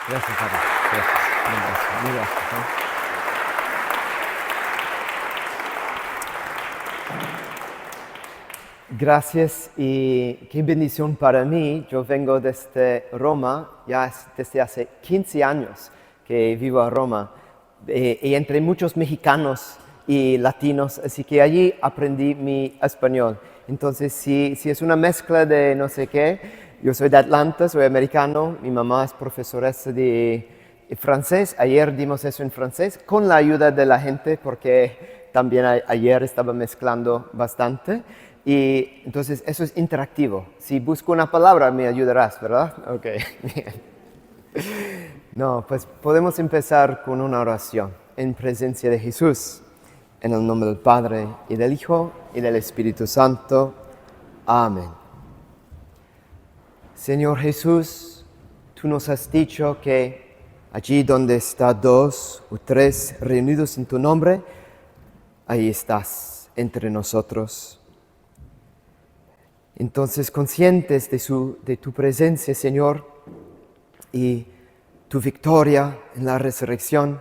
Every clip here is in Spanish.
Gracias, Padre. Gracias. Mil gracias, Gracias y qué bendición para mí. Yo vengo desde Roma, ya desde hace 15 años que vivo en Roma, y entre muchos mexicanos y latinos, así que allí aprendí mi español. Entonces, si es una mezcla de no sé qué, yo soy de Atlanta, soy americano, mi mamá es profesora de francés, ayer dimos eso en francés, con la ayuda de la gente, porque también ayer estaba mezclando bastante. Y entonces eso es interactivo. Si busco una palabra me ayudarás, ¿verdad? Ok, bien. No, pues podemos empezar con una oración en presencia de Jesús. En el nombre del Padre, y del Hijo, y del Espíritu Santo. Amén. Señor Jesús, tú nos has dicho que allí donde está 2 o 3 reunidos en tu nombre, ahí estás entre nosotros. Entonces, conscientes de tu presencia, Señor, y tu victoria en la resurrección,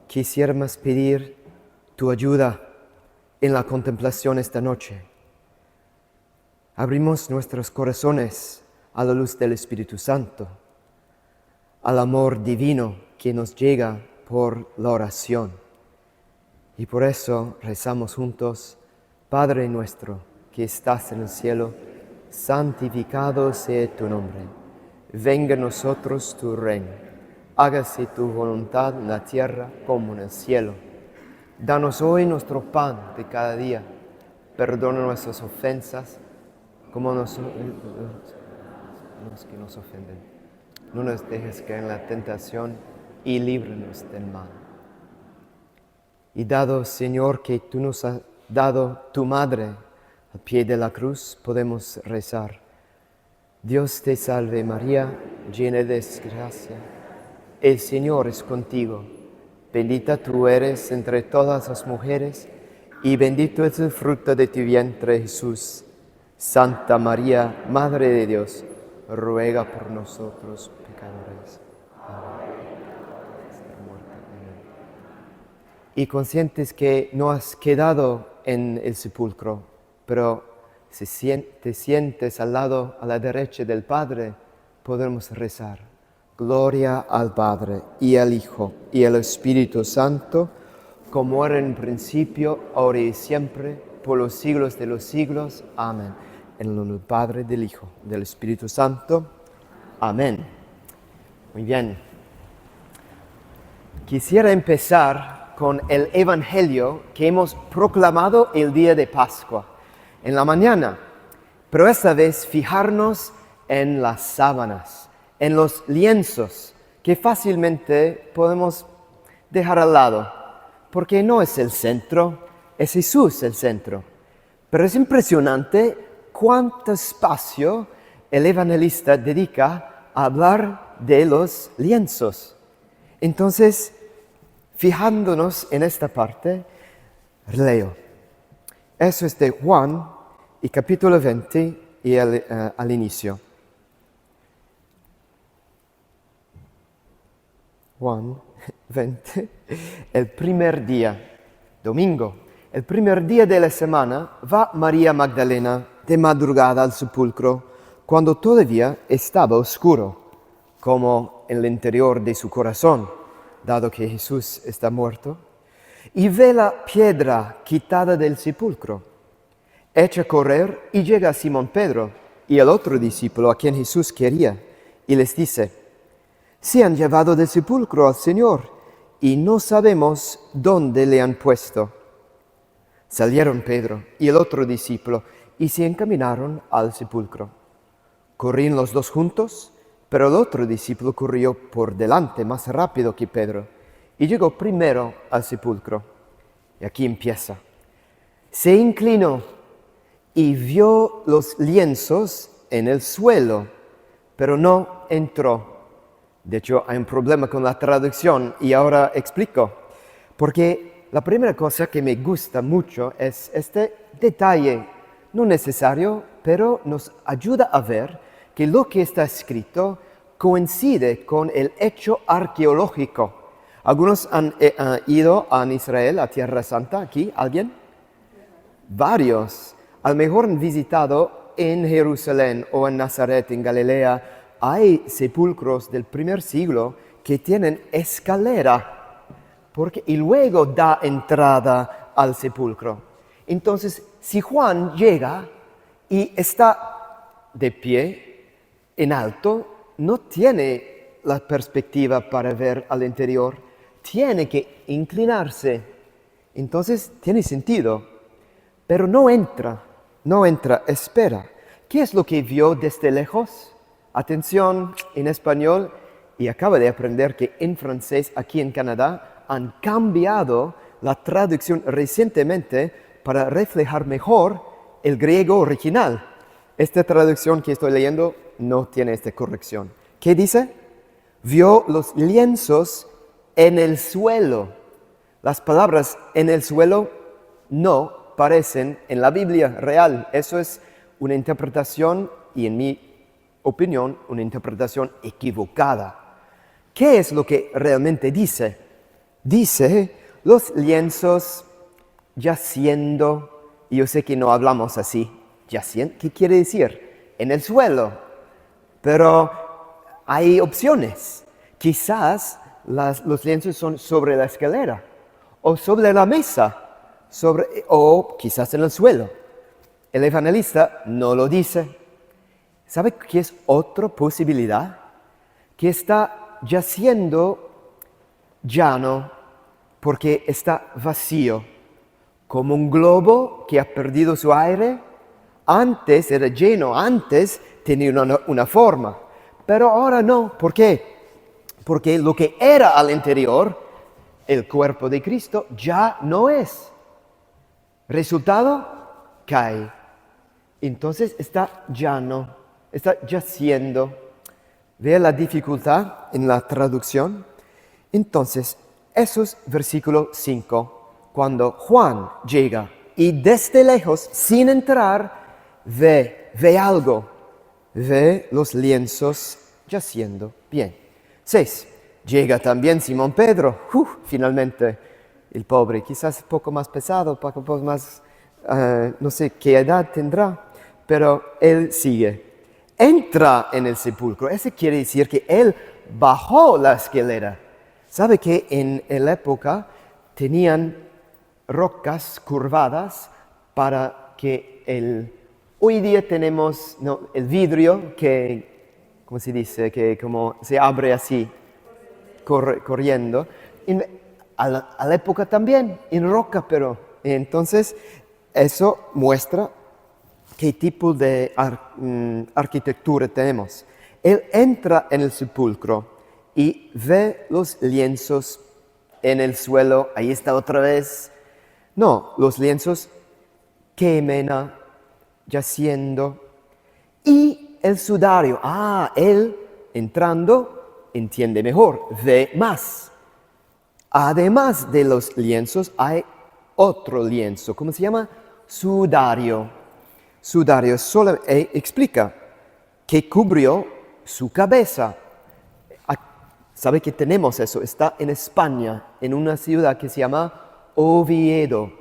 quisiéramos pedir tu ayuda en la contemplación esta noche. Abrimos nuestros corazones a la luz del Espíritu Santo, al amor divino que nos llega por la oración. Y por eso rezamos juntos: Padre nuestro que estás en el cielo, santificado sea tu nombre. Venga a nosotros tu reino. Hágase tu voluntad en la tierra como en el cielo. Danos hoy nuestro pan de cada día. Perdona nuestras ofensas, como los que nos ofenden. No nos dejes caer en la tentación y líbranos del mal. Y dado, Señor, que tú nos has dado tu madre al pie de la cruz, podemos rezar: Dios te salve María, llena de gracia, el Señor es contigo. Bendita tú eres entre todas las mujeres, y bendito es el fruto de tu vientre, Jesús. Santa María, Madre de Dios, ruega por nosotros pecadores. Y conscientes que no has quedado en el sepulcro, pero te sientes al lado, a la derecha del Padre, podemos rezar: Gloria al Padre, y al Hijo, y al Espíritu Santo, como era en principio, ahora y siempre, por los siglos de los siglos. Amén. En el nombre del Padre, del Hijo, del Espíritu Santo. Amén. Muy bien. Quisiera empezar con el Evangelio que hemos proclamado el día de Pascua, en la mañana, pero esta vez fijarnos en las sábanas, en los lienzos, que fácilmente podemos dejar al lado, porque no es el centro, es Jesús el centro. Pero es impresionante cuánto espacio el evangelista dedica a hablar de los lienzos. Entonces, fijándonos en esta parte, leo. Eso es de Juan, y capítulo 20, y al inicio. Juan 20, el primer día, domingo, el primer día de la semana, va María Magdalena de madrugada al sepulcro, cuando todavía estaba oscuro, como en el interior de su corazón, dado que Jesús está muerto, y ve la piedra quitada del sepulcro. Echa a correr y llega a Simón Pedro y al otro discípulo a quien Jesús quería, y les dice: Se han llevado del sepulcro al Señor, y no sabemos dónde le han puesto. Salieron Pedro y el otro discípulo, y se encaminaron al sepulcro. Corrían los dos juntos, pero el otro discípulo corrió por delante más rápido que Pedro, y llegó primero al sepulcro. Y aquí empieza. Se inclinó y vio los lienzos en el suelo, pero no entró. De hecho, hay un problema con la traducción, y ahora explico. Porque la primera cosa que me gusta mucho es este detalle, no necesario, pero nos ayuda a ver que lo que está escrito coincide con el hecho arqueológico. ¿Algunos han ido a Israel, a Tierra Santa, aquí? ¿Alguien? Varios. A lo mejor han visitado en Jerusalén o en Nazaret, en Galilea. Hay sepulcros del primer siglo que tienen escalera y luego da entrada al sepulcro. Entonces, si Juan llega y está de pie, en alto, no tiene la perspectiva para ver al interior, tiene que inclinarse. Entonces, tiene sentido, pero no entra, espera. ¿Qué es lo que vio desde lejos? Atención, en español, y acaba de aprender que en francés, aquí en Canadá, han cambiado la traducción recientemente para reflejar mejor el griego original. Esta traducción que estoy leyendo no tiene esta corrección. ¿Qué dice? Vio los lienzos en el suelo. Las palabras en el suelo no aparecen en la Biblia real. Eso es una interpretación, y en mi opinión, una interpretación equivocada. ¿Qué es lo que realmente dice? Dice, los lienzos yaciendo, y yo sé que no hablamos así, yaciendo, ¿qué quiere decir? En el suelo. Pero hay opciones. Quizás los lienzos son sobre la escalera, o sobre la mesa, o quizás en el suelo. El evangelista no lo dice. ¿Sabe qué es otra posibilidad? Que está yaciendo llano porque está vacío, como un globo que ha perdido su aire. Antes era lleno, antes tenía una forma, pero ahora no. ¿Por qué? Porque lo que era al interior, el cuerpo de Cristo, ya no es. Resultado, cae. Entonces está llano, está yaciendo. ¿Ve la dificultad en la traducción? Entonces, eso es versículo 5. Cuando Juan llega y desde lejos, sin entrar, ve algo. Ve los lienzos yaciendo. Bien. 6. Llega también Simón Pedro. Finalmente, el pobre, quizás un poco más pesado, un poco más, no sé qué edad tendrá, pero él sigue. Entra en el sepulcro. Eso quiere decir que él bajó la escalera. ¿Sabe que en la época tenían rocas curvadas para que hoy día tenemos el vidrio que, ¿cómo se dice? Que como se abre así, corriendo. A la época también, en roca, pero entonces eso muestra qué tipo de arquitectura tenemos. Él entra en el sepulcro y ve los lienzos en el suelo. Ahí está otra vez. No, los lienzos queman, yaciendo. Y el sudario. Él entrando entiende mejor, ve más. Además de los lienzos, hay otro lienzo. ¿Cómo se llama? Sudario. Sudario solo explica que cubrió su cabeza. ¿Sabe que tenemos eso? Está en España, en una ciudad que se llama Oviedo.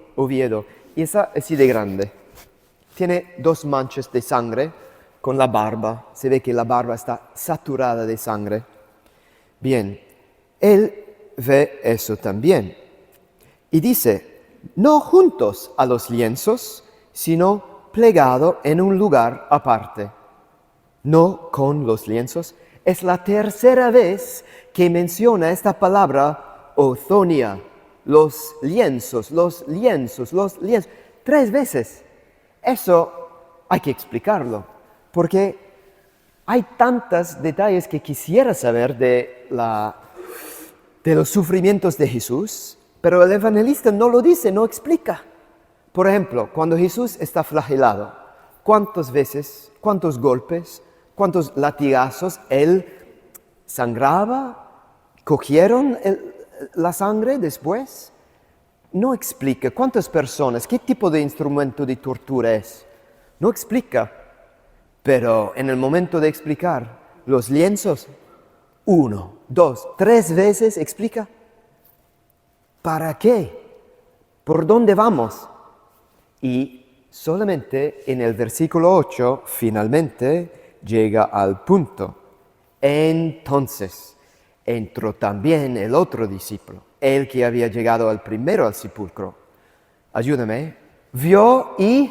Y esa es así de grande. Tiene 2 manchas de sangre con la barba. Se ve que la barba está saturada de sangre. Bien, él ve eso también. Y dice, no juntos a los lienzos, sino plegado en un lugar aparte. No con los lienzos. Es la tercera vez que menciona esta palabra ozonia. Los lienzos. 3 veces. Eso hay que explicarlo, porque hay tantos detalles que quisiera saber de los sufrimientos de Jesús, pero el evangelista no lo dice, no explica. Por ejemplo, cuando Jesús está flagelado, ¿cuántas veces, cuántos golpes, cuántos latigazos él sangraba? ¿Cogieron la sangre después? No explica. ¿Cuántas personas? ¿Qué tipo de instrumento de tortura es? No explica. Pero en el momento de explicar, los lienzos, 1, 2, 3 veces explica. ¿Para qué? ¿Por dónde vamos? Y solamente en el versículo 8 finalmente llega al punto. Entonces entró también el otro discípulo, el que había llegado primero al sepulcro. Ayúdame. Vio y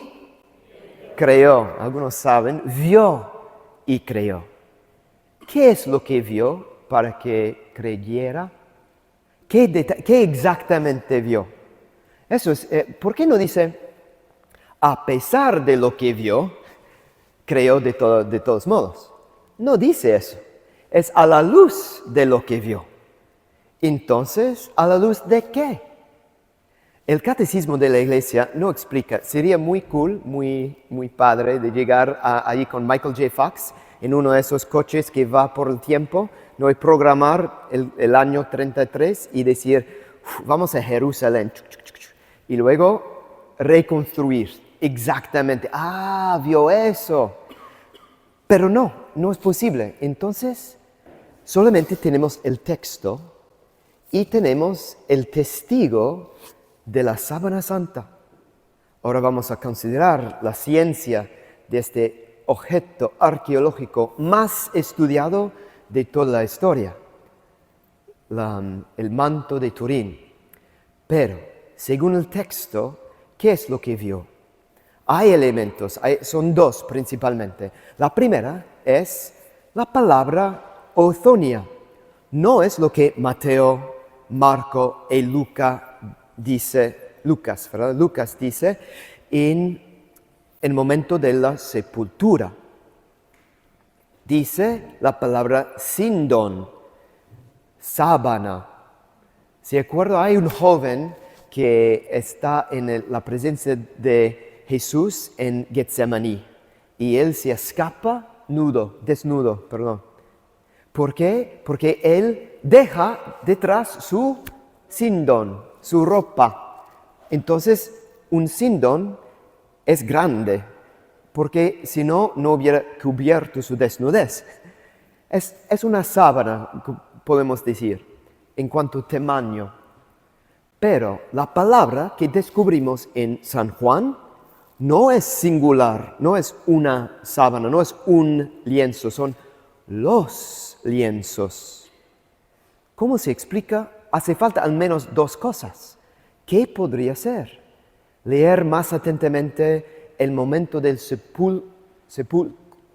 creyó. Algunos saben, vio y creyó. ¿Qué es lo que vio para que creyera? ¿Qué exactamente vio? Eso es, ¿por qué no dice, a pesar de lo que vio, creyó de todos modos? No dice eso. Es a la luz de lo que vio. Entonces, ¿a la luz de qué? El catecismo de la iglesia no explica. Sería muy cool, muy padre de llegar ahí con Michael J. Fox en uno de esos coches que va por el tiempo, no, y programar el año 33 y decir, vamos a Jerusalén, y luego reconstruir exactamente. Ah, vio eso. Pero no es posible. Entonces, solamente tenemos el texto y tenemos el testigo de la sábana santa. Ahora vamos a considerar la ciencia de este objeto arqueológico más estudiado de toda la historia, el manto de Turín. Pero, según el texto, ¿qué es lo que vio? Hay elementos, son dos principalmente. La primera es la palabra ozonia. No es lo que Mateo, Marco y Lucas dice en el momento de la sepultura. Dice la palabra sindón, sábana. ¿Se acuerda? Hay un joven que está en la presencia de Jesús en Getsemaní y él se escapa desnudo. ¿Por qué? Porque él deja detrás su sindón, su ropa. Entonces, un sindón es grande, porque si no hubiera cubierto su desnudez. Es una sábana, podemos decir, en cuanto a tamaño. Pero la palabra que descubrimos en San Juan no es singular, no es una sábana, no es un lienzo, son los lienzos. ¿Cómo se explica? Hace falta al menos dos cosas. ¿Qué podría ser? Leer más atentamente el momento del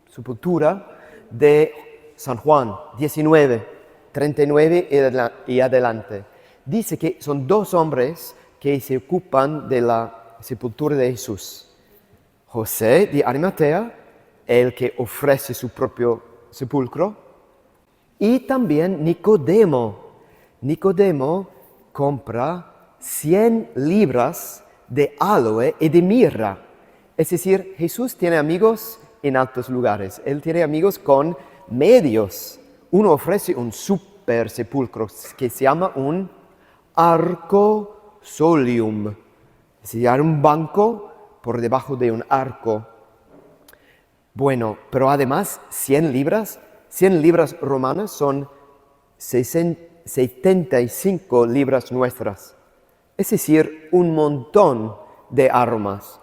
sepultura de San Juan 19, 39 y adelante. Dice que son dos hombres que se ocupan de la sepultura de Jesús. José de Arimatea, el que ofrece su propio sepulcro, y también Nicodemo. Nicodemo compra 100 libras de aloe y de mirra. Es decir, Jesús tiene amigos en altos lugares. Él tiene amigos con medios. Uno ofrece un super sepulcro que se llama un arco solium. Es decir, hay un banco por debajo de un arco. Bueno, pero además 100 libras romanas son 75 libras nuestras. Es decir, un montón de aromas.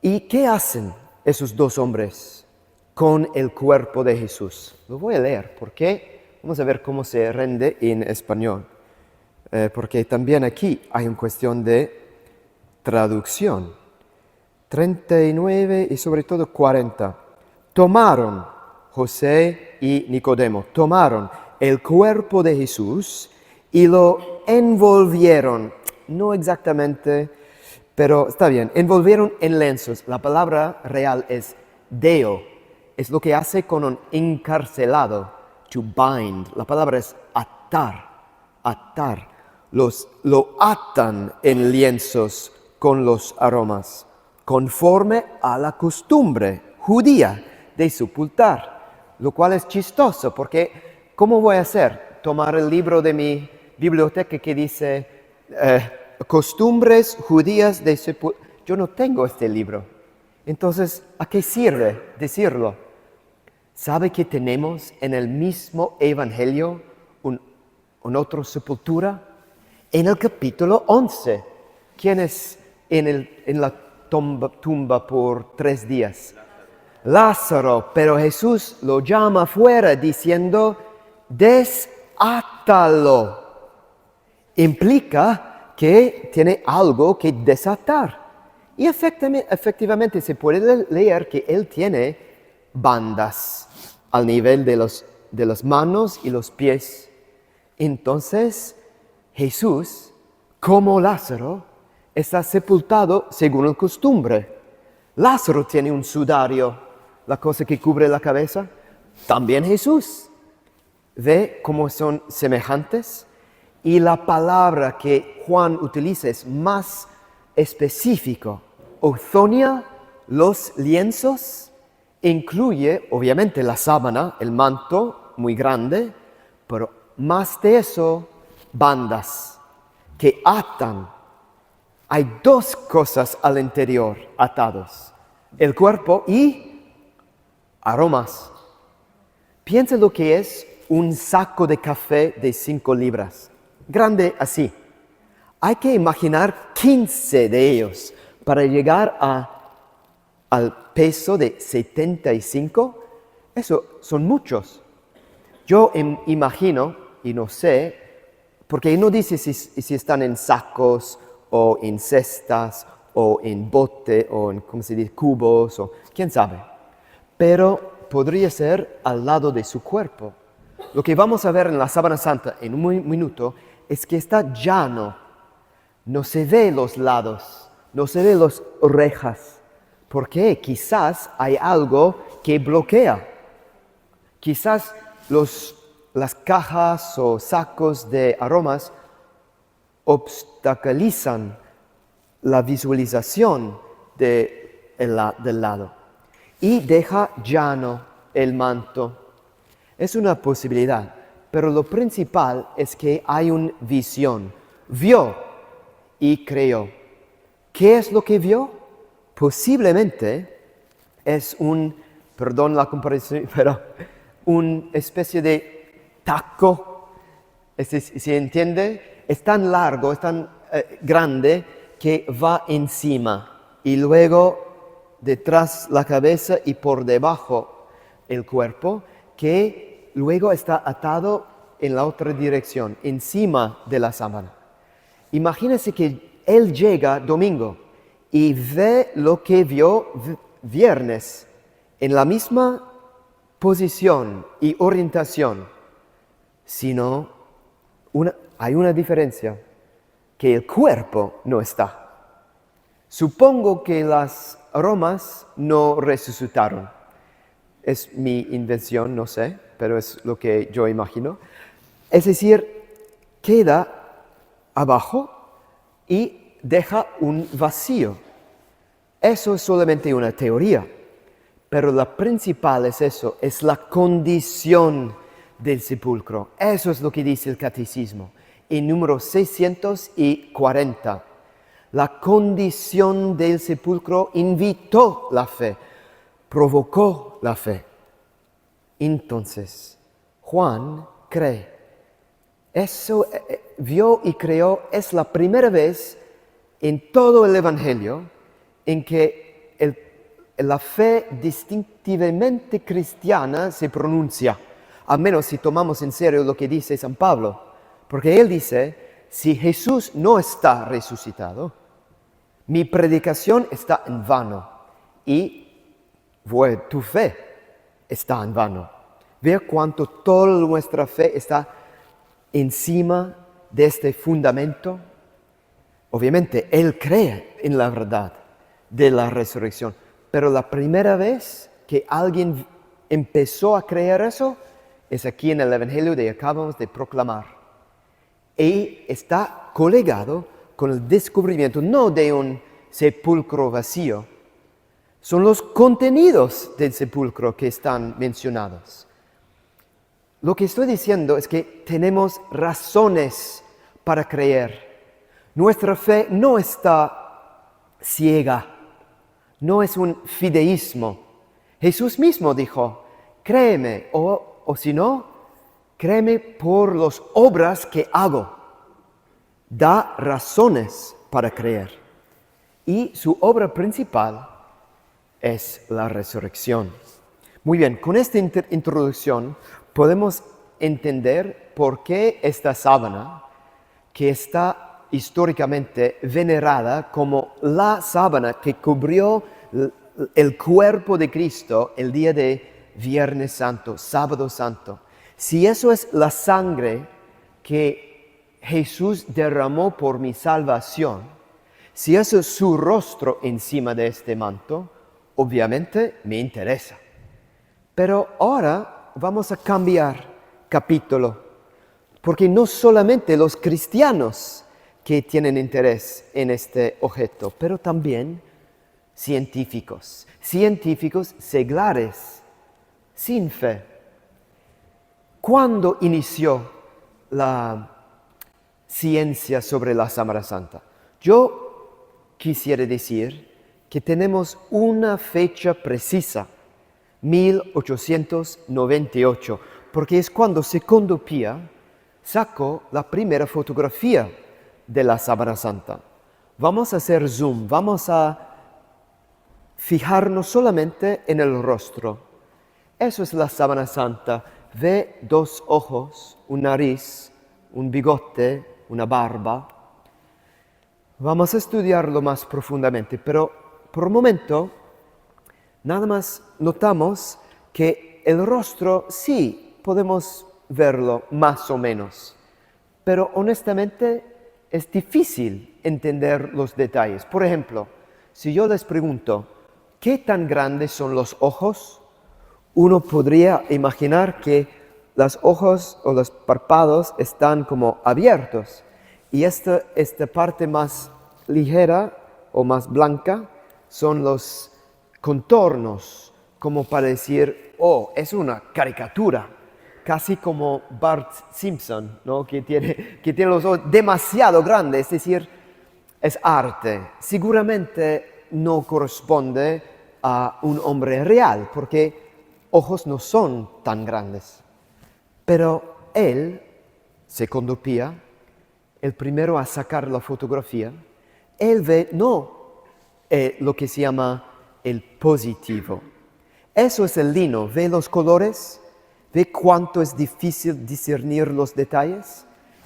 ¿Y qué hacen esos dos hombres con el cuerpo de Jesús? Lo voy a leer, porque vamos a ver cómo se rinde en español. Porque también aquí hay una cuestión de traducción. 39 y sobre todo 40. Tomaron, José y Nicodemo, tomaron el cuerpo de Jesús y lo envolvieron, no exactamente, pero está bien, envolvieron en lienzos. La palabra real es deo, es lo que hace con un encarcelado, to bind. La palabra es atar. Lo atan en lienzos con los aromas, conforme a la costumbre judía de sepultar, lo cual es chistoso, porque ¿cómo voy a hacer? Tomar el libro de mi biblioteca que dice costumbres judías de sepultar. Yo no tengo este libro. Entonces, ¿a qué sirve decirlo? ¿Sabe que tenemos en el mismo evangelio una otra sepultura? En el capítulo 11. ¿Quién es en la tumba por 3 días? Lázaro, pero Jesús lo llama afuera diciendo, desátalo. Implica que tiene algo que desatar. Y efectivamente se puede leer que él tiene bandas al nivel de las manos y los pies. Entonces, Jesús, como Lázaro, está sepultado según la costumbre. Lázaro tiene un sudario, la cosa que cubre la cabeza. También Jesús. ¿Ve cómo son semejantes? Y la palabra que Juan utiliza es más específico. Ozonia, los lienzos, incluye obviamente la sábana, el manto muy grande, pero más de eso, bandas que atan. Hay 2 cosas al interior atados, el cuerpo y aromas. Piensa lo que es un saco de café de 5 libras, grande así. Hay que imaginar 15 de ellos para llegar al peso de 75. Eso son muchos. Yo imagino, y no sé, porque no dice si están en sacos o en cestas o en bote o en, ¿cómo se dice?, cubos o quién sabe. Pero podría ser al lado de su cuerpo. Lo que vamos a ver en la sábana santa en un minuto es que está llano. No se ve los lados, no se ve las orejas. ¿Por qué? Quizás hay algo que bloquea. Quizás las cajas o sacos de aromas obstaculizan la visualización del lado y deja llano el manto. Es una posibilidad, pero lo principal es que hay una visión. Vio y creyó. ¿Qué es lo que vio? Posiblemente es perdón la comparación, pero una especie de taco. ¿Se entiende? Es tan largo, es tan grande que va encima y luego detrás la cabeza y por debajo el cuerpo, que luego está atado en la otra dirección, encima de la sábana. Imagínense que él llega domingo y ve lo que vio viernes en la misma posición y orientación, sino hay una diferencia, que el cuerpo no está. Supongo que las aromas no resucitaron. Es mi invención, no sé, pero es lo que yo imagino. Es decir, queda abajo y deja un vacío. Eso es solamente una teoría, pero la principal es eso, es la condición del sepulcro. Eso es lo que dice el catecismo en número 640. La condición del sepulcro invitó la fe, provocó la fe. Entonces, Juan cree. Eso vio y creyó, es la primera vez en todo el Evangelio en que la fe distintivamente cristiana se pronuncia, al menos si tomamos en serio lo que dice San Pablo, porque él dice, si Jesús no está resucitado, mi predicación está en vano y tu fe está en vano. Vea cuánto toda nuestra fe está encima de este fundamento. Obviamente, él cree en la verdad de la resurrección, pero la primera vez que alguien empezó a creer eso es aquí en el Evangelio que acabamos de proclamar. Y está colegado con el descubrimiento no de un sepulcro vacío, son los contenidos del sepulcro que están mencionados. Lo que estoy diciendo es que tenemos razones para creer. Nuestra fe no está ciega, no es un fideísmo. Jesús mismo dijo, créeme, o si no, créeme por las obras que hago. Da razones para creer. Y su obra principal es la resurrección. Muy bien, con esta introducción podemos entender por qué esta sábana, que está históricamente venerada como la sábana que cubrió el cuerpo de Cristo el día de Viernes Santo, Sábado Santo. Si eso es la sangre que Jesús derramó por mi salvación, si eso es su rostro encima de este manto, obviamente me interesa. Pero ahora vamos a cambiar capítulo, porque no solamente los cristianos que tienen interés en este objeto, pero también científicos seglares, sin fe. ¿Cuándo inició la ciencia sobre la Sábana Santa? Yo quisiera decir que tenemos una fecha precisa, 1898, porque es cuando Secondo Pío sacó la primera fotografía de la Sábana Santa. Vamos a hacer zoom, vamos a fijarnos solamente en el rostro. Eso es la Sábana Santa. Ve 2 ojos, un nariz, un bigote, una barba. Vamos a estudiarlo más profundamente, pero por un momento nada más notamos que el rostro sí podemos verlo más o menos, pero honestamente es difícil entender los detalles. Por ejemplo, si yo les pregunto, ¿qué tan grandes son los ojos? Uno podría imaginar que los ojos o los párpados están como abiertos y esta parte más ligera o más blanca son los contornos, como para decir, oh, es una caricatura, casi como Bart Simpson, ¿no? que tiene los ojos demasiado grandes, es decir, es arte. Seguramente no corresponde a un hombre real, porque ojos no son tan grandes. Pero él, Secondo Pío, el primero a sacar la fotografía, él ve no lo que se llama el positivo. Eso es el lino, ve los colores, ve cuánto es difícil discernir los detalles.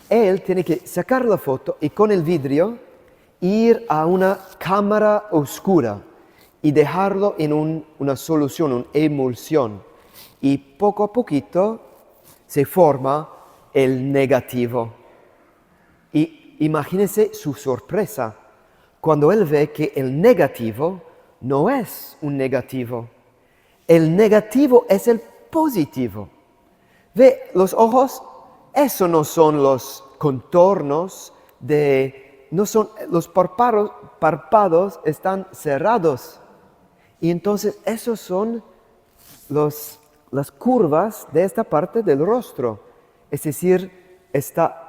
Él tiene que sacar la foto y con el vidrio ir a una cámara oscura y dejarlo en una solución, una emulsión. Y poco a poquito se forma el negativo. Y imagínense su sorpresa cuando él ve que el negativo no es un negativo. El negativo es el positivo. Ve, los ojos, eso no son los contornos no son, los párpados están cerrados. Y entonces esos son las curvas de esta parte del rostro. Es decir, está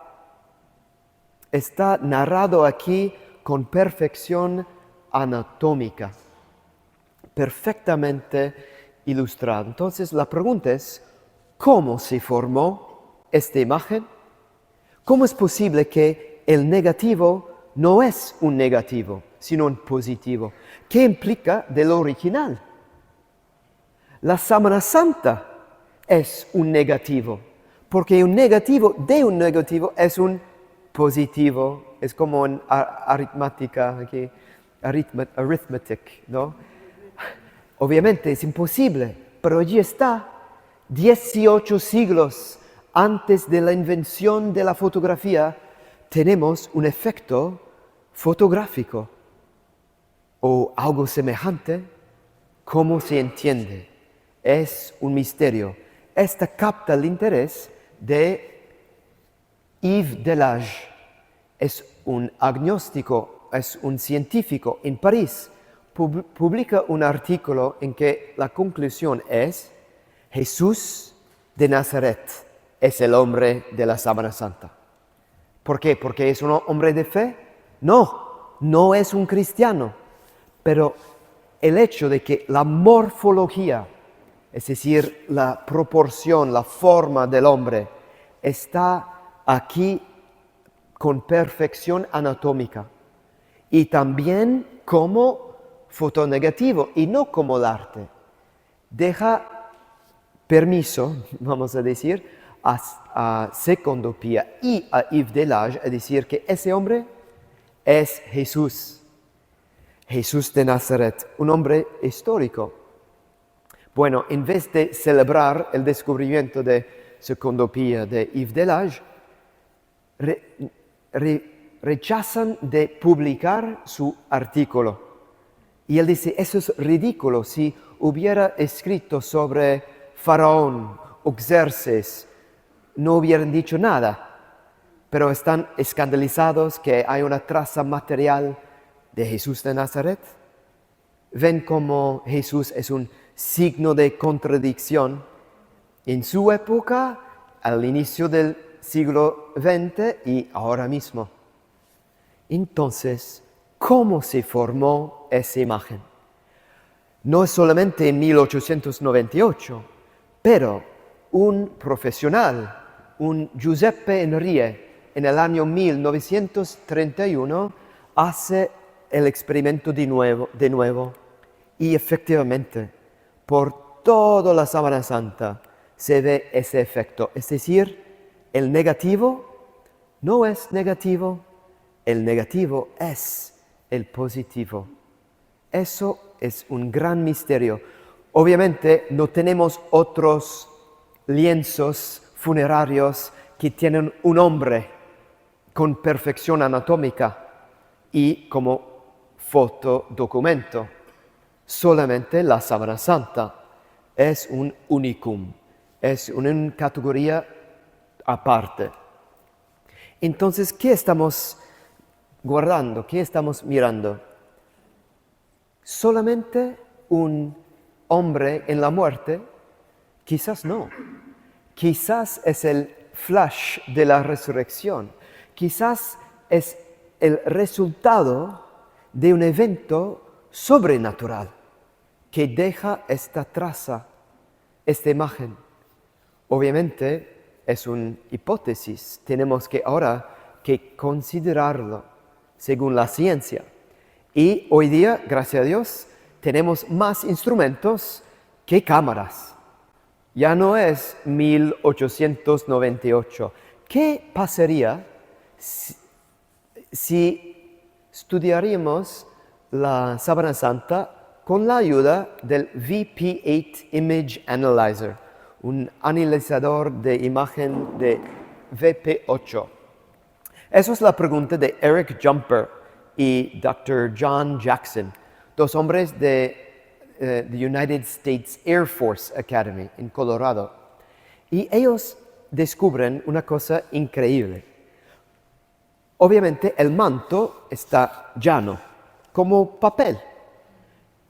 narrado aquí con perfección anatómica, perfectamente ilustrado. Entonces la pregunta es, ¿cómo se formó esta imagen? ¿Cómo es posible que el negativo no es un negativo, sino un positivo? ¿Qué implica del original? La Sábana Santa es un negativo, porque un negativo de un negativo es un positivo, es como en aritmética, aquí, arithmetic, ¿no? Obviamente es imposible, pero allí está, 18 siglos antes de la invención de la fotografía, tenemos un efecto fotográfico o algo semejante. ¿Cómo se entiende? Es un misterio. Esta capta el interés de Yves Delage. Es un agnóstico, es un científico en París. Publica un artículo en que la conclusión es: Jesús de Nazaret es el hombre de la Sábana Santa. ¿Por qué? ¿Porque es un hombre de fe? No, no es un cristiano. Pero el hecho de que la morfología es decir, la proporción, la forma del hombre, está aquí con perfección anatómica y también como fotonegativo y no como el arte. Deja permiso, vamos a decir, a Secondopía y a Yves Delage a decir que ese hombre es Jesús, Jesús de Nazaret, un hombre histórico. Bueno, en vez de celebrar el descubrimiento de Secondopía de Yves Delage, rechazan de publicar su artículo. Y él dice, eso es ridículo. Si hubiera escrito sobre Faraón o Xerxes, no hubieran dicho nada. Pero están escandalizados que hay una traza material de Jesús de Nazaret. Ven como Jesús es un signo de contradicción. En su época, al inicio del siglo XX y ahora mismo. Entonces, ¿cómo se formó esa imagen? No es solamente en 1898, pero un profesional, un Giuseppe Enrie, en el año 1931, hace el experimento de nuevo. Y efectivamente, por toda la Sábana Santa se ve ese efecto. Es decir, el negativo no es negativo, el negativo es el positivo. Eso es un gran misterio. Obviamente no tenemos otros lienzos funerarios que tienen un hombre con perfección anatómica y como fotodocumento. Solamente la Sábana Santa es un unicum, es una categoría aparte. Entonces, ¿qué estamos guardando? ¿Qué estamos mirando? ¿Solamente un hombre en la muerte? Quizás no. Quizás es el flash de la resurrección. Quizás es el resultado de un evento sobrenatural que deja esta traza, esta imagen. Obviamente es una hipótesis, tenemos que ahora que considerarlo según la ciencia. Y hoy día, gracias a Dios, tenemos más instrumentos que cámaras. Ya no es 1898. ¿Qué pasaría si estudiaríamos la Sábana Santa con la ayuda del VP8 Image Analyzer, un analizador de imagen de VP8? Esa es la pregunta de Eric Jumper y Dr. John Jackson, dos hombres de the United States Air Force Academy en Colorado. Y ellos descubren una cosa increíble. Obviamente el manto está llano, como papel,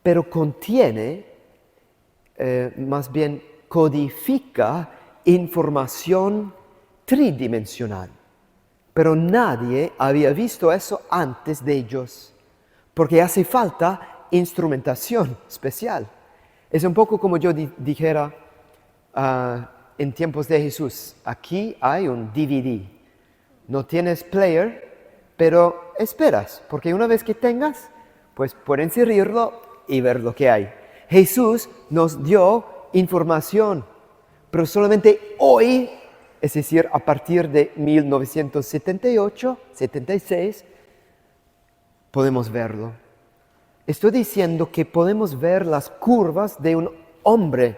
pero contiene, más bien codifica información tridimensional. Pero nadie había visto eso antes de ellos, porque hace falta instrumentación especial. Es un poco como yo dijera en tiempos de Jesús, aquí hay un DVD. No tienes player, pero esperas, porque una vez que tengas, pues pueden inserirlo y ver lo que hay. Jesús nos dio información, pero solamente hoy, es decir, a partir de 1978, 76, podemos verlo. Estoy diciendo que podemos ver las curvas de un hombre.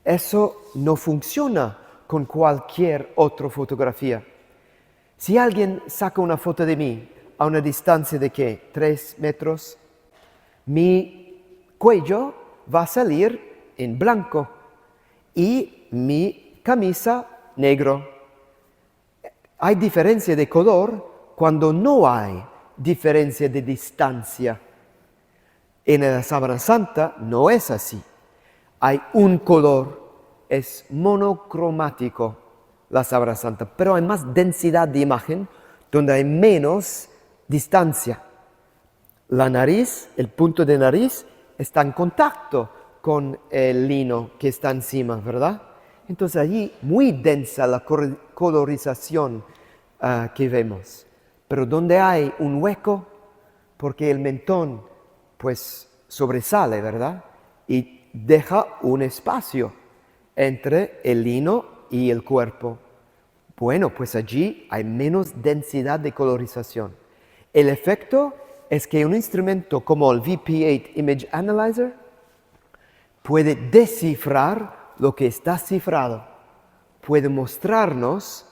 Eso no funciona con cualquier otra fotografía. Si alguien saca una foto de mí a una distancia de ¿qué? 3 metros, mi cuello va a salir en blanco y mi camisa negro. Hay diferencia de color cuando no hay diferencia de distancia. En la Sábana Santa no es así. Hay un color, es monocromático la Sábana Santa, pero hay más densidad de imagen donde hay menos distancia. La nariz, el punto de nariz, está en contacto con el lino que está encima, ¿verdad? Entonces allí muy densa la colorización que vemos. Pero donde hay un hueco, porque el mentón pues sobresale, ¿verdad? Y deja un espacio entre el lino y el cuerpo. Bueno, pues allí hay menos densidad de colorización. El efecto es que un instrumento como el VP8 Image Analyzer puede descifrar lo que está cifrado, puede mostrarnos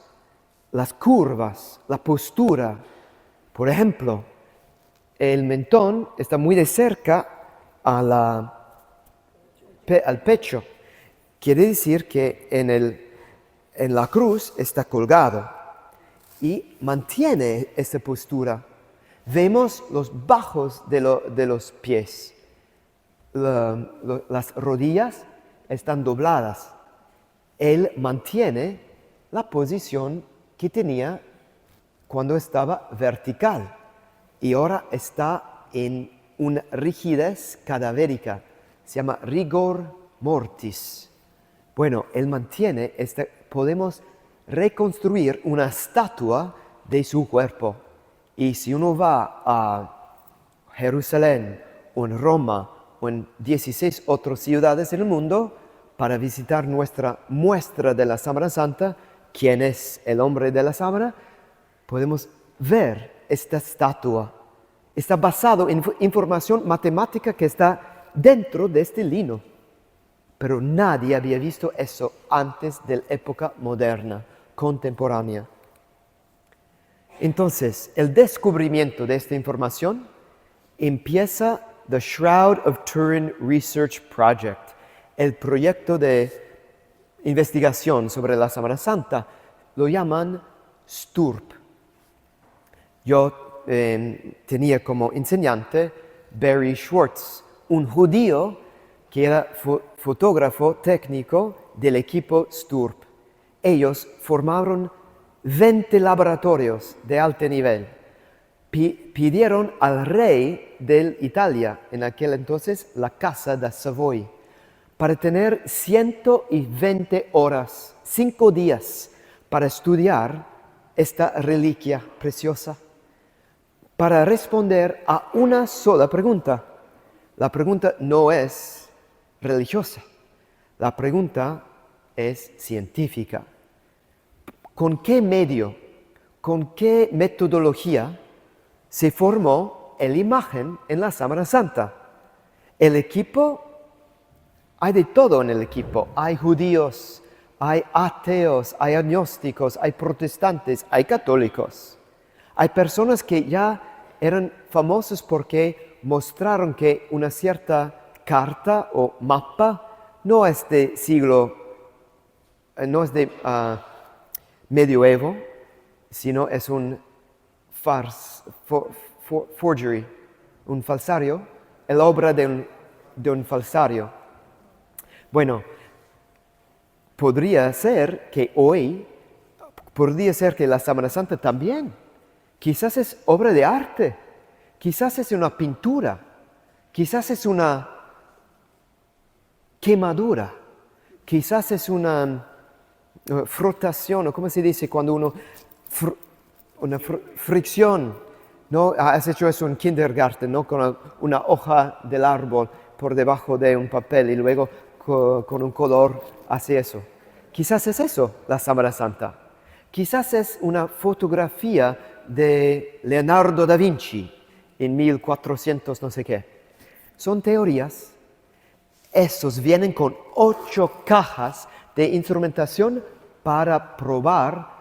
las curvas, la postura. Por ejemplo, el mentón está muy de cerca al pecho. Quiere decir que en la cruz está colgado y mantiene esta postura. Vemos los bajos de los pies. Las rodillas están dobladas. Él mantiene la posición que tenía cuando estaba vertical y ahora está en una rigidez cadavérica. Se llama rigor mortis. Bueno, él mantiene, podemos reconstruir una estatua de su cuerpo. Y si uno va a Jerusalén o en Roma o en 16 otras ciudades en el mundo para visitar nuestra muestra de la Sábana Santa, quién es el hombre de la sábana, podemos ver esta estatua. Está basado en información matemática que está dentro de este lino. Pero nadie había visto eso antes de la época moderna, contemporánea. Entonces, el descubrimiento de esta información empieza The Shroud of Turin Research Project, el proyecto de investigación sobre la Sábana Santa. Lo llaman STURP. Yo tenía como enseñante Barry Schwartz, un judío que era fotógrafo técnico del equipo STURP. Ellos formaron 20 laboratorios de alto nivel. Pidieron al rey de Italia, en aquel entonces la Casa de Savoy, para tener 120 horas, 5 días, para estudiar esta reliquia preciosa, para responder a una sola pregunta. La pregunta no es religiosa. La pregunta es científica. ¿Con qué medio, con qué metodología se formó la imagen en la Sábana Santa? El equipo, hay de todo en el equipo. Hay judíos, hay ateos, hay agnósticos, hay protestantes, hay católicos. Hay personas que ya eran famosos porque mostraron que una cierta carta o mapa no es de medioevo, sino es un forgery, un falsario, la obra de un falsario. Bueno, podría ser que la Sábana Santa también, quizás es obra de arte, quizás es una pintura, quizás es una quemadura, quizás es una frotación, o ¿cómo se dice cuando una fricción? ¿No? Has hecho eso en kindergarten, ¿no? Con una hoja del árbol por debajo de un papel y luego con un color hace eso. Quizás es eso, la Sábana Santa. Quizás es una fotografía de Leonardo da Vinci en 1400 no sé qué. Son teorías. Estos vienen con 8 cajas de instrumentación para probar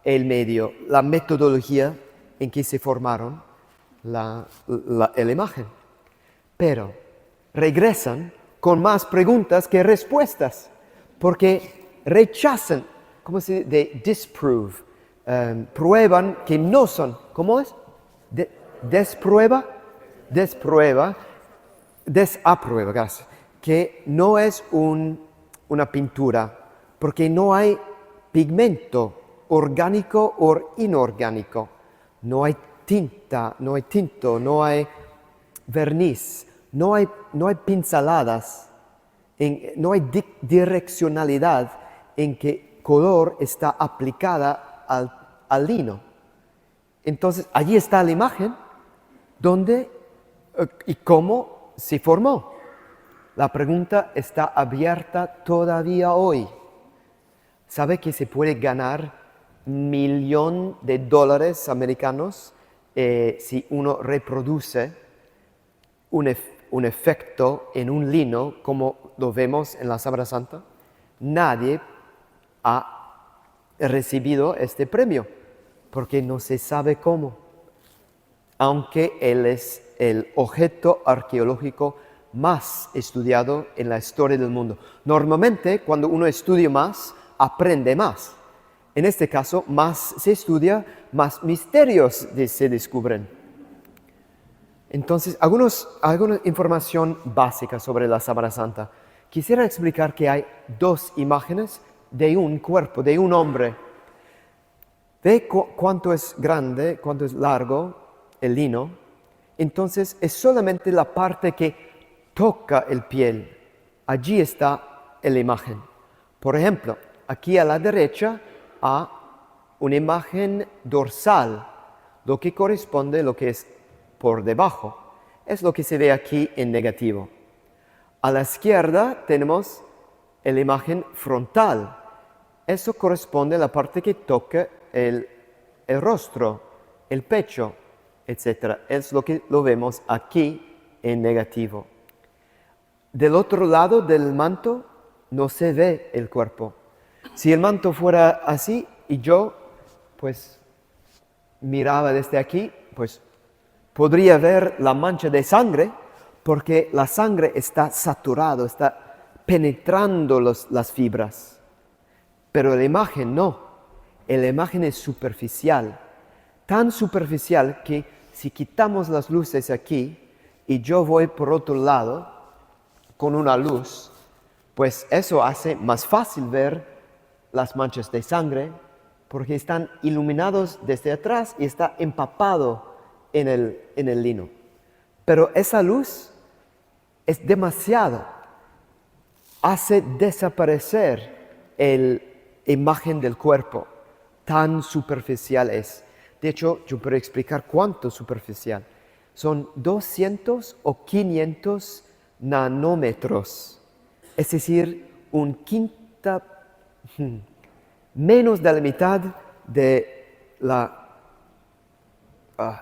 el medio, la metodología en que se formaron la imagen. Pero regresan con más preguntas que respuestas, porque rechazan, ¿cómo se dice? De disprove, prueban que no son, ¿cómo es? Desprueba, gracias, que no es una pintura, porque no hay pigmento orgánico o inorgánico, no hay tinta, no hay tinto, no hay verniz, no hay pinceladas, no hay direccionalidad en qué color está aplicada al lino. Entonces, allí está la imagen, dónde y cómo se formó. La pregunta está abierta todavía hoy. ¿Sabe que se puede ganar $1.000.000 americanos si uno reproduce un efecto en un lino como lo vemos en la Sábana Santa? Nadie ha recibido este premio porque no se sabe cómo, aunque él es el objeto arqueológico más estudiado en la historia del mundo. Normalmente, cuando uno estudia más, aprende más. En este caso, más se estudia, más misterios se descubren. Entonces, alguna información básica sobre la Sábana Santa. Quisiera explicar que hay dos imágenes de un cuerpo, de un hombre. ¿Ve cuánto es grande, cuánto es largo el lino? Entonces, es solamente la parte que toca el piel. Allí está la imagen. Por ejemplo, aquí a la derecha hay una imagen dorsal, lo que corresponde a lo que es por debajo. Es lo que se ve aquí en negativo. A la izquierda tenemos la imagen frontal. Eso corresponde a la parte que toca el rostro, el pecho, etc. Es lo que lo vemos aquí en negativo. Del otro lado del manto no se ve el cuerpo. Si el manto fuera así y yo pues miraba desde aquí, pues podría ver la mancha de sangre porque la sangre está saturada, está penetrando las fibras. Pero la imagen no. La imagen es superficial. Tan superficial que si quitamos las luces aquí y yo voy por otro lado con una luz, pues eso hace más fácil ver las manchas de sangre porque están iluminados desde atrás y está empapado en el lino. Pero esa luz es demasiado. Hace desaparecer la imagen del cuerpo. Tan superficial es. De hecho, yo puedo explicar cuánto superficial. Son 200 o 500 nanómetros. Es decir, menos de la mitad de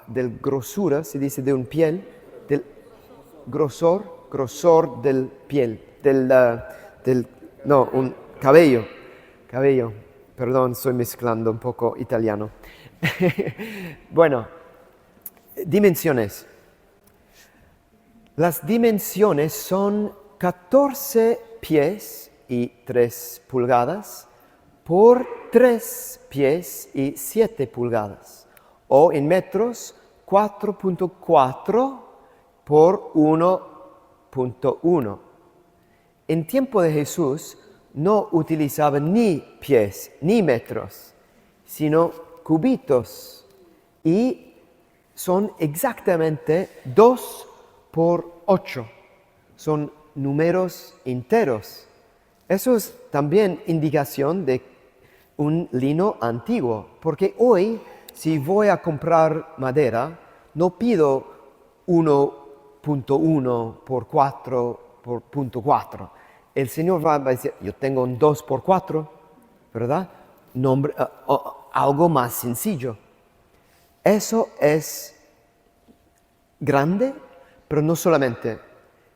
del grosura, se dice, de un piel, del grosor del piel, un cabello, perdón, estoy mezclando un poco italiano. Bueno, dimensiones. Las dimensiones son 14 pies y 3 pulgadas por 3 pies y 7 pulgadas, o en metros 4.4 por 1.1. En tiempo de Jesús no utilizaban ni pies ni metros, sino cubitos, y son exactamente 2 por 8. Son números enteros. Eso es también indicación de un lino antiguo, porque hoy, si voy a comprar madera, no pido 1.1 por 4 por 0.4. El Señor va a decir, yo tengo un 2 por 4, ¿verdad? Algo más sencillo. Eso es grande, pero no solamente,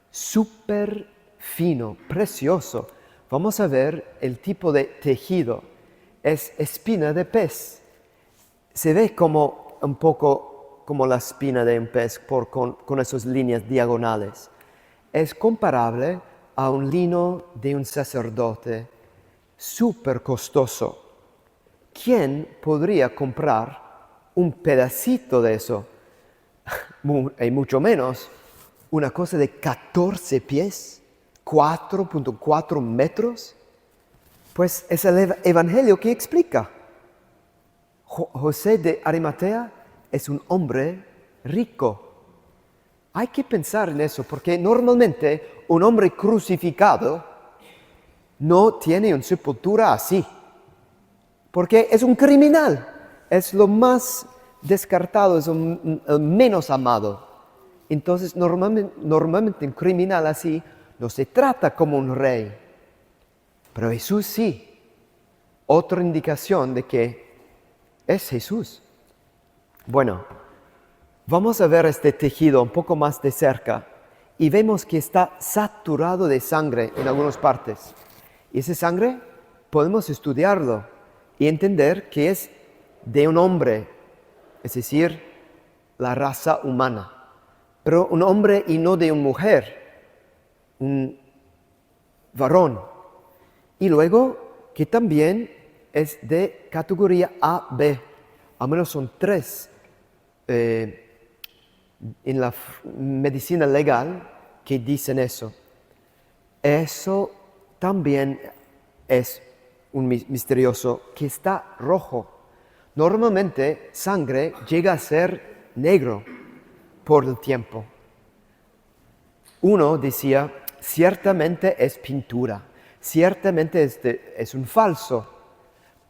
súper fino, precioso. Vamos a ver el tipo de tejido. Es espina de pez. Se ve como un poco como la espina de un pez con esas líneas diagonales. Es comparable a un lino de un sacerdote, súper costoso. ¿Quién podría comprar un pedacito de eso? Y mucho menos una cosa de 14 pies, 4.4 metros. Pues es el Evangelio que explica. José de Arimatea es un hombre rico. Hay que pensar en eso, porque normalmente un hombre crucificado no tiene una sepultura así, porque es un criminal, es lo más descartado, es el menos amado. Entonces, normalmente un criminal así no se trata como un rey, pero Jesús sí. Otra indicación de que es Jesús. Bueno, vamos a ver este tejido un poco más de cerca y vemos que está saturado de sangre en algunas partes. Y esa sangre podemos estudiarlo y entender que es de un hombre, es decir, la raza humana. Pero un hombre y no de una mujer, un varón. Y luego que también es de categoría AB. Al menos son 3 en la medicina legal que dicen eso. Eso también es un misterioso que está rojo. Normalmente sangre llega a ser negro por el tiempo. Uno decía, ciertamente es pintura, ciertamente es un falso,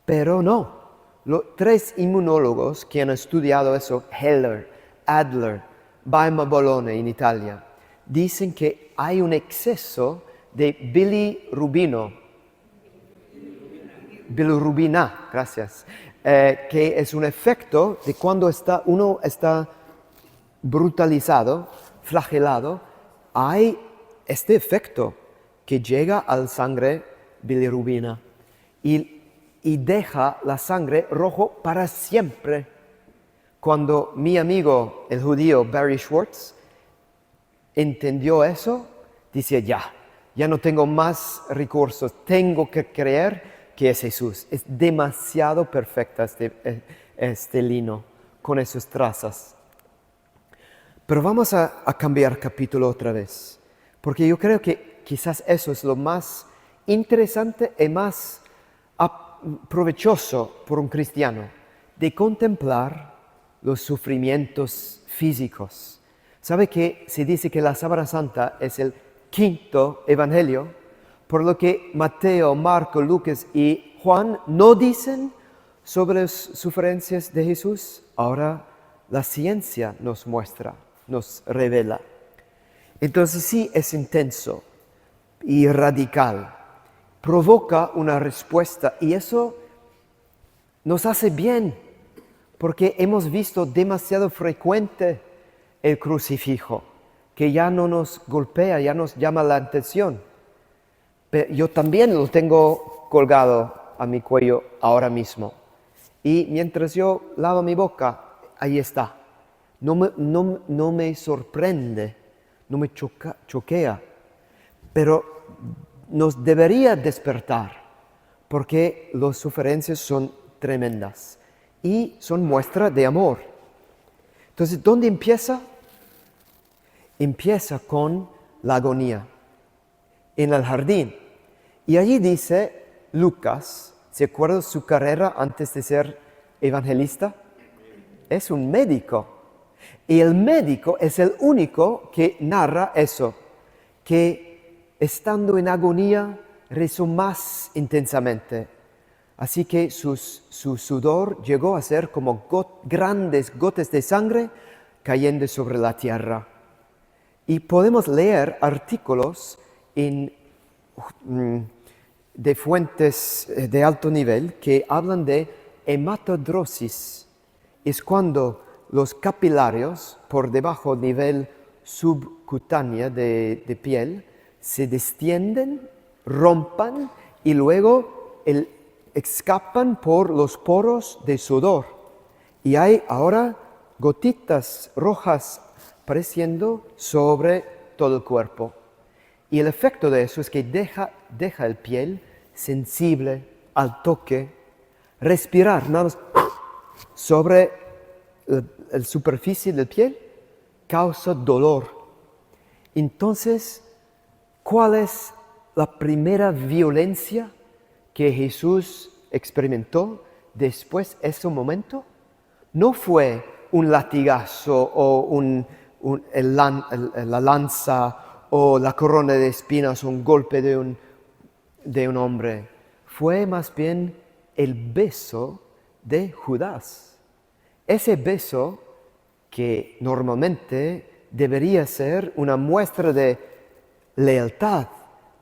pero no. Los 3 inmunólogos que han estudiado eso, Heller, Adler, Baima Bologna en Italia, dicen que hay un exceso de bilirrubina, gracias, que es un efecto de cuando uno está brutalizado, flagelado, hay este efecto que llega a la sangre bilirrubina y deja la sangre rojo para siempre. Cuando mi amigo, el judío Barry Schwartz, entendió eso, dice, ya no tengo más recursos, tengo que creer que es Jesús. Es demasiado perfecta este lino con esas trazas. Pero vamos a cambiar capítulo otra vez, porque yo creo que quizás eso es lo más interesante y más provechoso por un cristiano, de contemplar los sufrimientos físicos. ¿Sabe que se dice que la Sábana Santa es el 5º evangelio? Por lo que Mateo, Marco, Lucas y Juan no dicen sobre las sufrencias de Jesús. Ahora la ciencia nos muestra, nos revela. Entonces sí es intenso y radical. Provoca una respuesta y eso nos hace bien porque hemos visto demasiado frecuente el crucifijo, que ya no nos golpea, ya nos llama la atención. Pero yo también lo tengo colgado a mi cuello ahora mismo. Y mientras yo lavo mi boca, ahí está. No me sorprende, no me choquea, pero nos debería despertar, porque las sufrencias son tremendas y son muestra de amor. Entonces, ¿dónde empieza? Empieza con la agonía, en el jardín. Y allí dice Lucas, ¿se acuerda su carrera antes de ser evangelista? Es un médico. Y el médico es el único que narra eso, que estando en agonía rezó más intensamente. Así que su sudor llegó a ser como grandes gotas de sangre cayendo sobre la tierra. Y podemos leer artículos de fuentes de alto nivel que hablan de hematodrosis. Es cuando los capilarios por debajo del nivel subcutáneo de piel se distienden, rompan y luego escapan por los poros de sudor. Y hay ahora gotitas rojas apareciendo sobre todo el cuerpo. Y el efecto de eso es que deja el piel sensible al toque, respirar nada más sobre la superficie del piel causa dolor. Entonces, ¿cuál es la primera violencia que Jesús experimentó después de ese momento? No fue un latigazo o la lanza o la corona de espinas, un golpe de de un hombre, fue más bien el beso de Judas. Ese beso que normalmente debería ser una muestra de lealtad,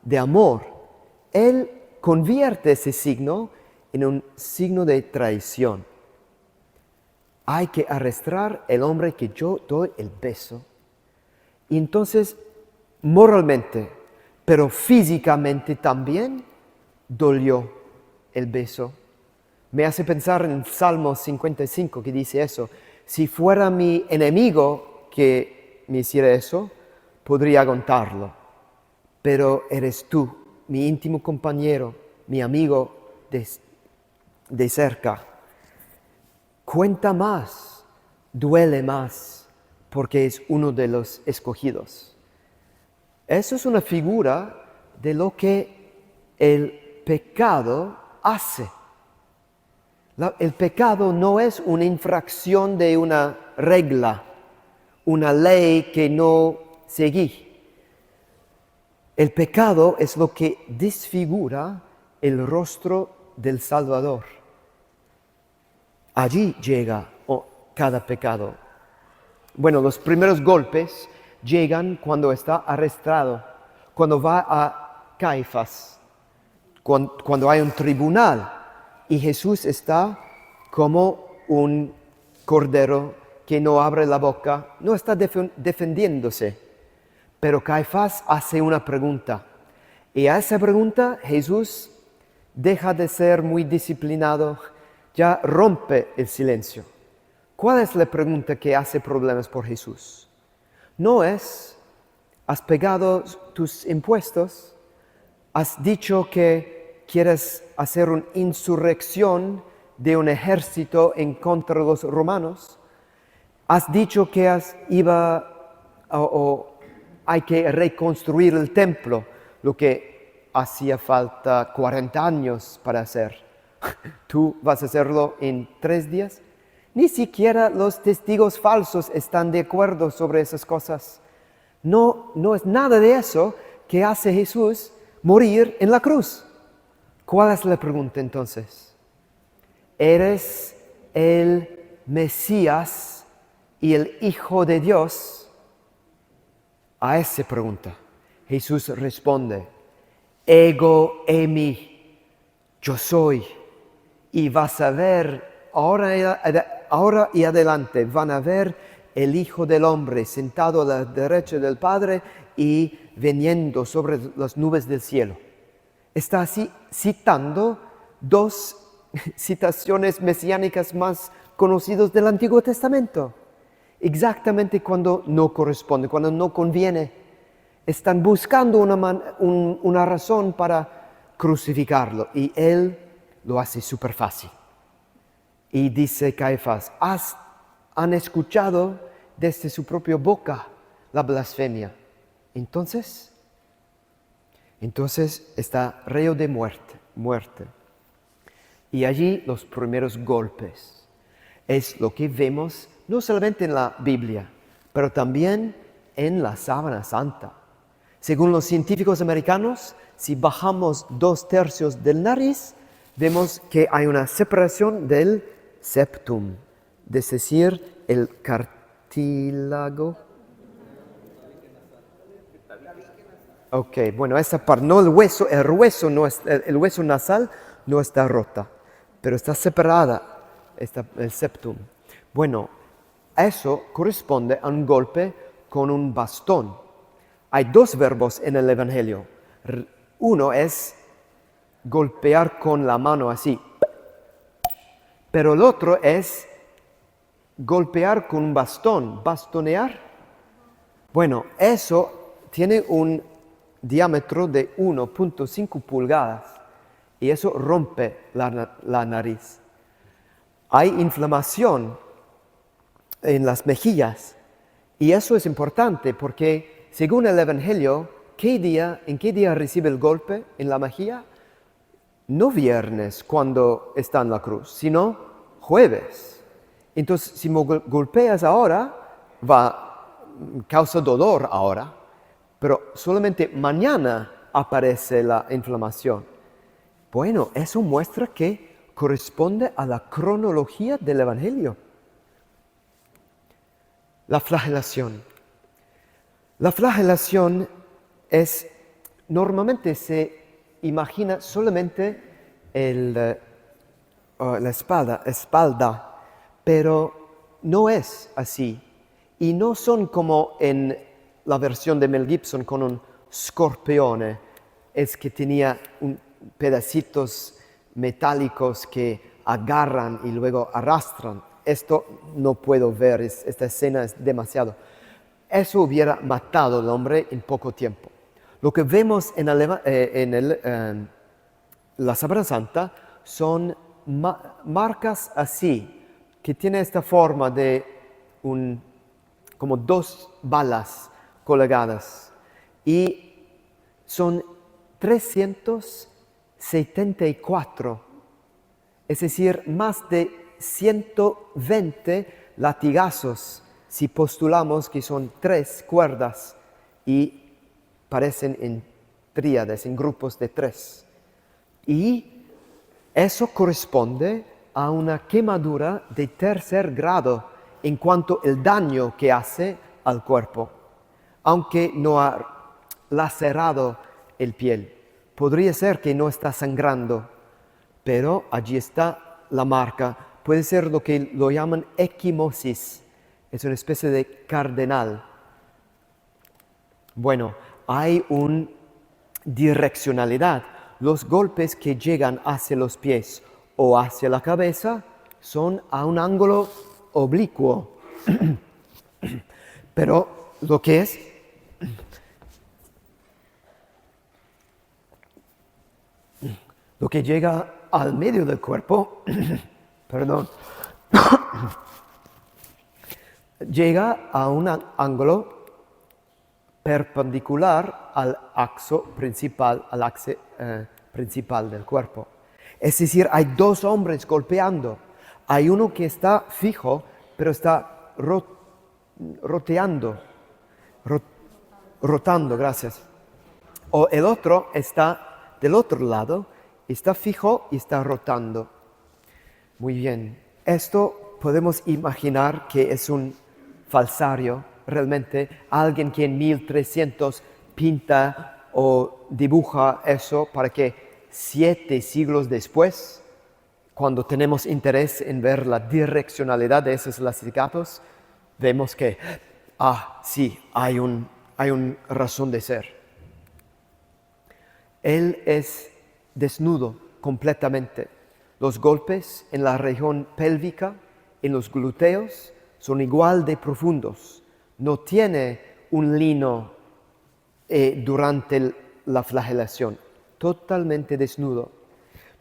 de amor, él convierte ese signo en un signo de traición. Hay que arrestar al hombre que yo doy el beso. Y entonces, moralmente, pero físicamente también, dolió el beso. Me hace pensar en el Salmo 55 que dice eso. Si fuera mi enemigo que me hiciera eso, podría aguantarlo. Pero eres tú, mi íntimo compañero, mi amigo de cerca. Cuenta más, duele más, porque es uno de los escogidos. Eso es una figura de lo que el pecado hace. El pecado no es una infracción de una regla, una ley que no seguí. El pecado es lo que desfigura el rostro del Salvador. Allí llega cada pecado. Bueno, los primeros golpes llegan cuando está arrestado, cuando va a Caifás, cuando hay un tribunal y Jesús está como un cordero que no abre la boca, no está defendiéndose. Pero Caifás hace una pregunta y a esa pregunta Jesús deja de ser muy disciplinado, ya rompe el silencio. ¿Cuál es la pregunta que hace problemas por Jesús? No es, ¿has pagado tus impuestos? ¿Has dicho que quieres hacer una insurrección de un ejército en contra de los romanos? ¿Has dicho que hay que reconstruir el templo, lo que hacía falta 40 años para hacer? ¿Tú vas a hacerlo en 3 días? Ni siquiera los testigos falsos están de acuerdo sobre esas cosas. No es nada de eso que hace Jesús morir en la cruz. ¿Cuál es la pregunta entonces? ¿Eres el Mesías y el Hijo de Dios? A esa pregunta Jesús responde: Ego eimi, yo soy. Y vas a ver, ahora y adelante, van a ver el Hijo del Hombre sentado a la derecha del Padre y viniendo sobre las nubes del cielo. Está así citando 2 citaciones mesiánicas más conocidas del Antiguo Testamento. Exactamente cuando no corresponde, cuando no conviene. Están buscando una razón para crucificarlo y él lo hace súper fácil. Y dice Caifás: han escuchado desde su propia boca la blasfemia. Entonces está reo de muerte. Y allí los primeros golpes. Es lo que vemos no solamente en la Biblia, pero también en la Sábana Santa. Según los científicos americanos, si bajamos 2/3 del nariz, vemos que hay una separación del septum, es decir, el cartílago. Ok, bueno, esa parte, no el hueso nasal no está rota, pero está separada, el septum. Bueno, eso corresponde a un golpe con un bastón. Hay 2 verbos en el Evangelio. Uno es golpear con la mano así, pero el otro es golpear con un bastón, bastonear. Bueno, eso tiene un diámetro de 1.5 pulgadas y eso rompe la nariz. Hay inflamación en las mejillas y eso es importante porque según el Evangelio, ¿en qué día recibe el golpe en la mejilla? No viernes cuando está en la cruz, sino jueves. Entonces, si me golpeas ahora, causa dolor ahora, pero solamente mañana aparece la inflamación. Bueno, eso muestra que corresponde a la cronología del Evangelio. La flagelación. La flagelación es, normalmente se imagina solamente la espalda, pero no es así. Y no son como en la versión de Mel Gibson con un scorpione, es que tenía pedacitos metálicos que agarran y luego arrastran. Esto no puedo ver, esta escena es demasiado. Eso hubiera matado al hombre en poco tiempo. Lo que vemos en la Sábana Santa son marcas así, que tiene esta forma de como dos balas colgadas. Y son 374, es decir, más de 120 latigazos, si postulamos que son 3 cuerdas y parecen en tríades, en grupos de 3. Y eso corresponde a una quemadura de 3er grado en cuanto al daño que hace al cuerpo, aunque no ha lacerado el piel. Podría ser que no está sangrando, pero allí está la marca. Puede ser lo que lo llaman equimosis, es una especie de cardenal. Bueno, hay una direccionalidad. Los golpes que llegan hacia los pies o hacia la cabeza son a un ángulo oblicuo. Pero lo que llega al medio del cuerpo, perdón, llega a un ángulo perpendicular al axis principal del cuerpo. Es decir, hay 2 hombres golpeando. Hay uno que está fijo, pero está rotando, gracias. O el otro está del otro lado, está fijo y está rotando. Muy bien. Esto podemos imaginar que es un falsario, realmente, alguien que en 1300 pinta o dibuja eso para que 7 siglos después, cuando tenemos interés en ver la direccionalidad de esos latigazos, vemos que, sí, hay una razón de ser. Él es desnudo completamente. Los golpes en la región pélvica, en los glúteos, son igual de profundos. No tiene un lino durante la flagelación, totalmente desnudo.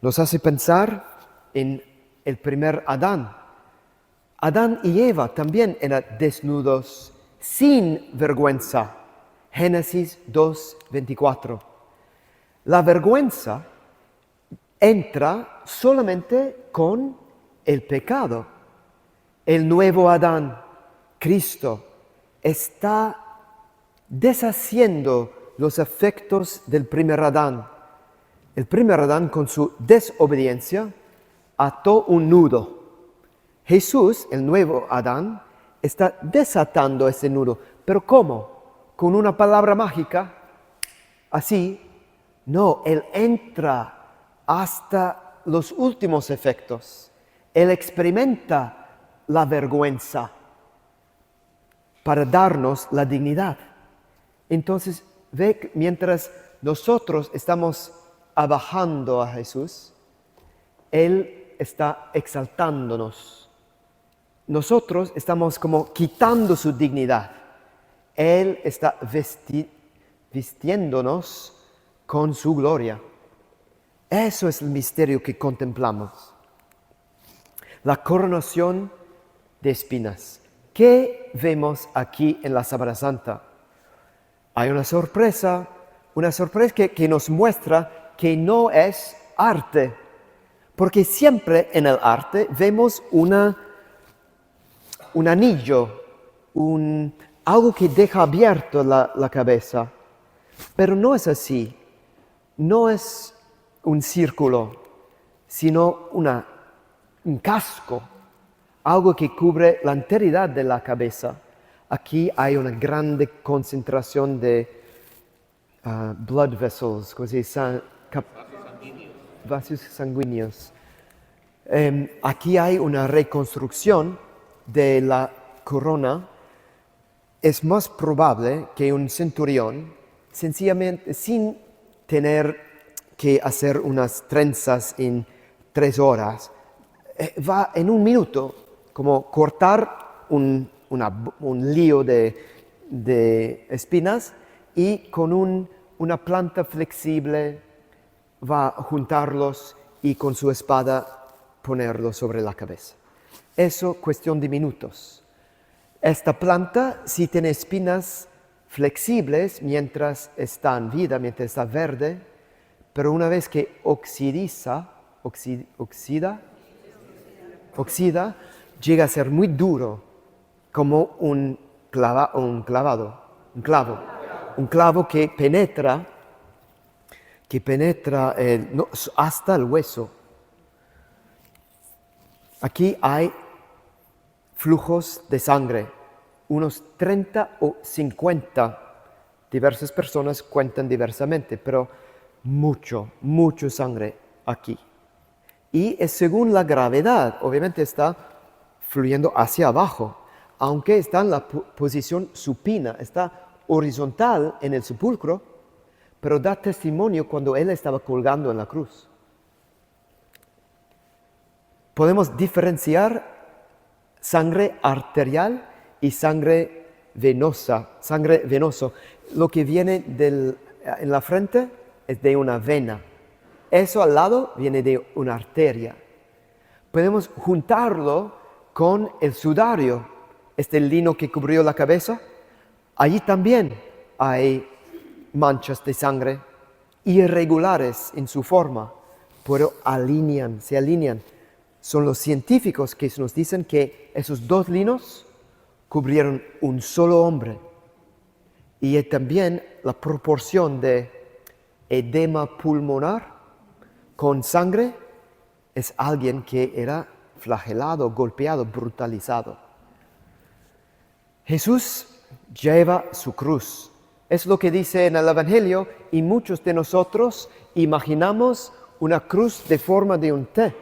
Nos hace pensar en el primer Adán. Adán y Eva también eran desnudos, sin vergüenza. Génesis 2:24. La vergüenza entra solamente con el pecado. El nuevo Adán, Cristo, está deshaciendo los efectos del primer Adán. El primer Adán, con su desobediencia, ató un nudo. Jesús, el nuevo Adán, está desatando ese nudo. ¿Pero cómo? ¿Con una palabra mágica? ¿Así? No, Él entra hasta los últimos efectos. Él experimenta la vergüenza para darnos la dignidad. Entonces, ve que mientras nosotros estamos abajando a Jesús, Él está exaltándonos. Nosotros estamos como quitando su dignidad. Él está vistiéndonos con su gloria. Eso es el misterio que contemplamos. La coronación de espinas. ¿Qué vemos aquí en la Sábana Santa? Hay una sorpresa que nos muestra que no es arte, porque siempre en el arte vemos un anillo, algo que deja abierto la cabeza, pero no es así. No es un círculo, sino un casco, algo que cubre la enteridad de la cabeza. Aquí hay una grande concentración de blood vessels, vasos sanguíneos. Aquí hay una reconstrucción de la corona. Es más probable que un centurión, sencillamente sin tener que hacer unas trenzas en 3 horas, va en un minuto como cortar un lío de espinas y con una planta flexible va a juntarlos y con su espada ponerlos sobre la cabeza. Eso cuestión de minutos. Esta planta sí tiene espinas flexibles mientras está en vida, mientras está verde, pero una vez que oxida, llega a ser muy duro, como un clavo que penetra hasta el hueso. Aquí hay flujos de sangre, unos 30 o 50. Diversas personas cuentan diversamente, pero mucho sangre aquí. Y es según la gravedad, obviamente está fluyendo hacia abajo, aunque está en la posición supina, está horizontal en el sepulcro, pero da testimonio cuando él estaba colgando en la cruz. Podemos diferenciar sangre arterial y sangre venosa. Sangre venoso, lo que viene en la frente es de una vena. Eso al lado viene de una arteria. Podemos juntarlo con el sudario, este lino que cubrió la cabeza. Allí también hay manchas de sangre irregulares en su forma, pero se alinean. Son los científicos que nos dicen que esos 2 linos cubrieron un solo hombre. Y también la proporción de edema pulmonar con sangre es alguien que era flagelado, golpeado, brutalizado. Jesús lleva su cruz. Es lo que dice en el Evangelio, y muchos de nosotros imaginamos una cruz de forma de un T.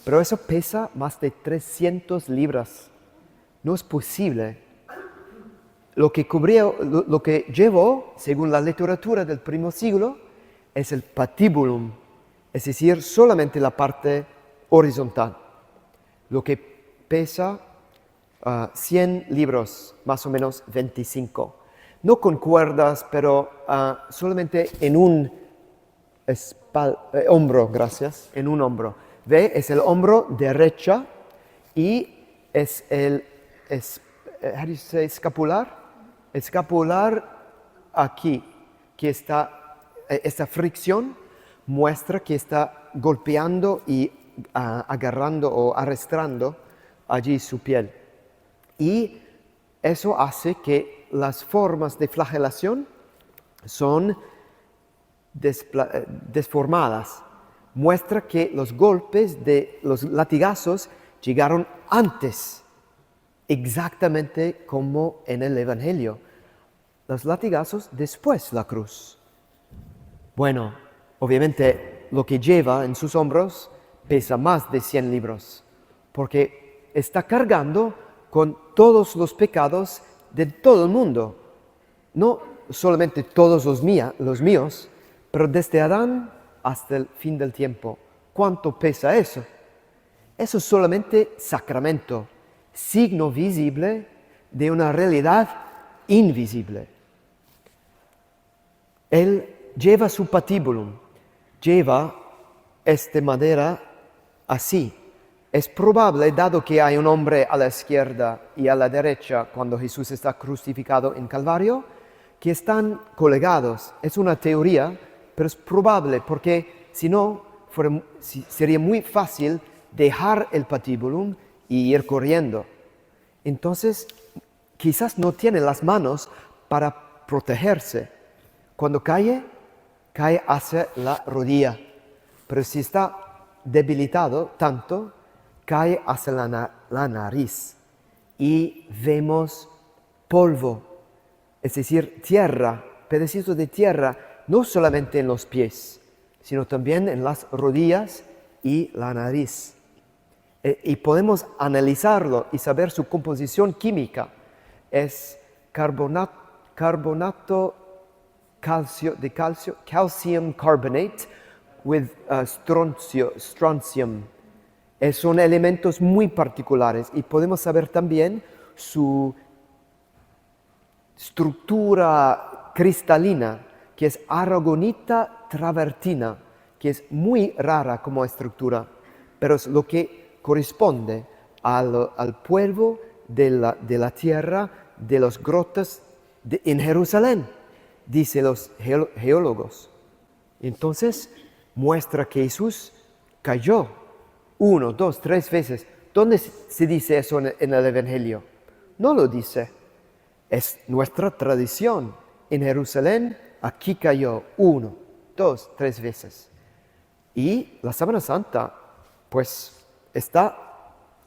Pero eso pesa más de 300 libras. No es posible. Lo que llevó, según la literatura del primer siglo, es el patibulum, es decir, solamente la parte horizontal. Lo que pesa 100 libras, más o menos 25. No con cuerdas, pero solamente en un hombro, gracias, en un hombro. ¿Ve? Es el hombro derecha y es el escapular. Escapular aquí, que esta fricción muestra que está golpeando y agarrando o arrastrando allí su piel. Y eso hace que las formas de flagelación son desformadas. Muestra que los golpes de los latigazos llegaron antes, exactamente como en el Evangelio. Los latigazos después la cruz. Bueno, obviamente lo que lleva en sus hombros pesa más de 100 libras, porque está cargando con todos los pecados de todo el mundo. No solamente todos los míos, pero desde Adán hasta el fin del tiempo. ¿Cuánto pesa eso? Eso es solamente sacramento, signo visible de una realidad invisible. Él lleva su patibulum, lleva esta madera así. Es probable, dado que hay un hombre a la izquierda y a la derecha cuando Jesús está crucificado en Calvario, que están colgados. Es una teoría, pero es probable, porque si no, sería muy fácil dejar el patibulum y ir corriendo. Entonces, quizás no tiene las manos para protegerse. Cuando cae hacia la rodilla. pero si está debilitado tanto, cae hacia la nariz y vemos polvo, es decir, tierra, pedacitos de tierra, no solamente en los pies, sino también en las rodillas y la nariz. Y podemos analizarlo y saber su composición química. Es carbonato de calcio, calcium carbonate with strontium. Son elementos muy particulares y podemos saber también su estructura cristalina, que es aragonita travertina, que es muy rara como estructura, pero es lo que corresponde al polvo de la tierra de las grotas en Jerusalén, dicen los geólogos. Entonces muestra que Jesús cayó 1, 2, 3 veces. ¿Dónde se dice eso en el Evangelio? No lo dice. Es nuestra tradición. En Jerusalén, aquí cayó 1, 2, 3 veces. Y la Sábana Santa, pues, está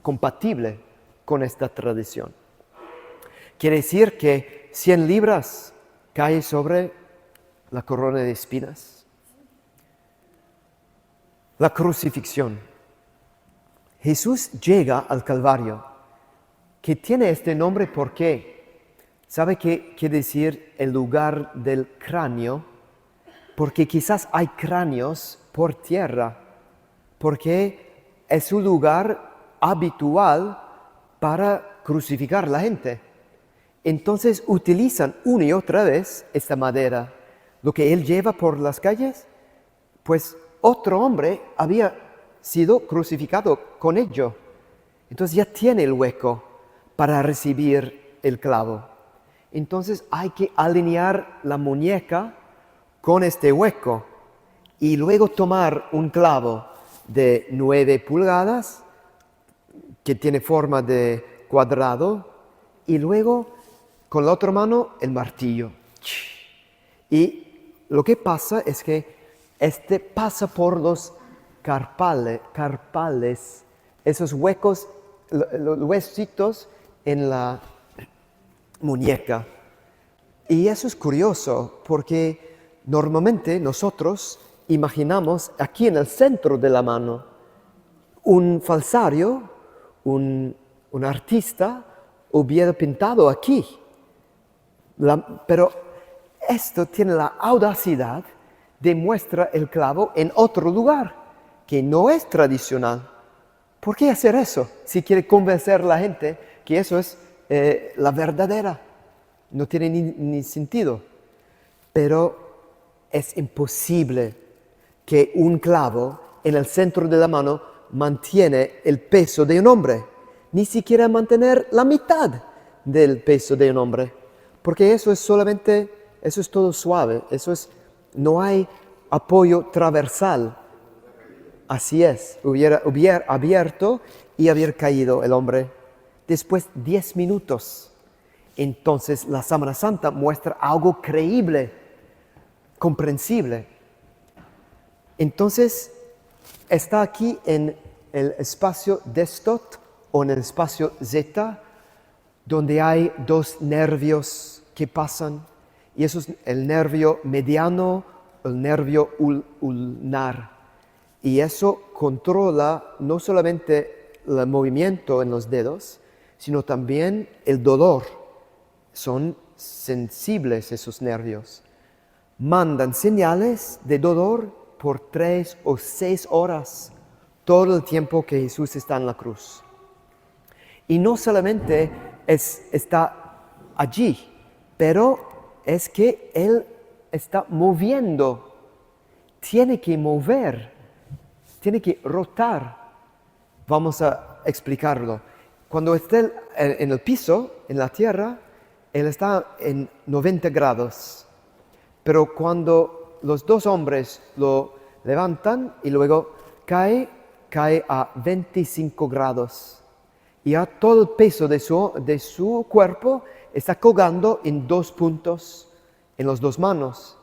compatible con esta tradición. Quiere decir que 100 libras cae sobre la corona de espinas. La crucifixión. Jesús llega al Calvario, que tiene este nombre porque, ¿sabe qué quiere decir el lugar del cráneo? Porque quizás hay cráneos por tierra, porque es un lugar habitual para crucificar a la gente. Entonces utilizan una y otra vez esta madera. Lo que él lleva por las calles, pues otro hombre había sido crucificado con ello. Entonces ya tiene el hueco para recibir el clavo. Entonces hay que alinear la muñeca con este hueco y luego tomar un clavo de 9 pulgadas que tiene forma de cuadrado y luego con la otra mano el martillo. Y lo que pasa es que este pasa por los carpales, esos huecos, los huesitos en la muñeca. Y eso es curioso porque normalmente nosotros imaginamos aquí en el centro de la mano un falsario, un artista hubiera pintado aquí. Pero esto tiene la audacidad de mostrar el clavo en otro lugar, que no es tradicional. ¿Por qué hacer eso? Si quiere convencer a la gente que eso es la verdadera. No tiene ni sentido. Pero es imposible que un clavo en el centro de la mano mantiene el peso de un hombre. Ni siquiera mantener la mitad del peso de un hombre. Porque eso es todo suave. No hay apoyo transversal. Así es. Hubiera abierto y hubiera caído el hombre. Después 10 minutos. Entonces la Sábana Santa muestra algo creíble, comprensible. Entonces está aquí en el espacio destot o en el espacio zeta, donde hay 2 nervios que pasan, y eso es el nervio mediano, el nervio ulnar. Y eso controla no solamente el movimiento en los dedos, sino también el dolor. Son sensibles esos nervios. Mandan señales de dolor por 3 o 6 horas, todo el tiempo que Jesús está en la cruz. Y no solamente está allí, pero es que Él está moviendo, tiene que mover, tiene que rotar. Vamos a explicarlo. Cuando está en el piso, en la tierra, Él está en 90 grados. Pero cuando los 2 hombres lo levantan y luego cae a 25 grados. Y ya todo el peso de su cuerpo está colgando en 2 puntos, en las 2 manos.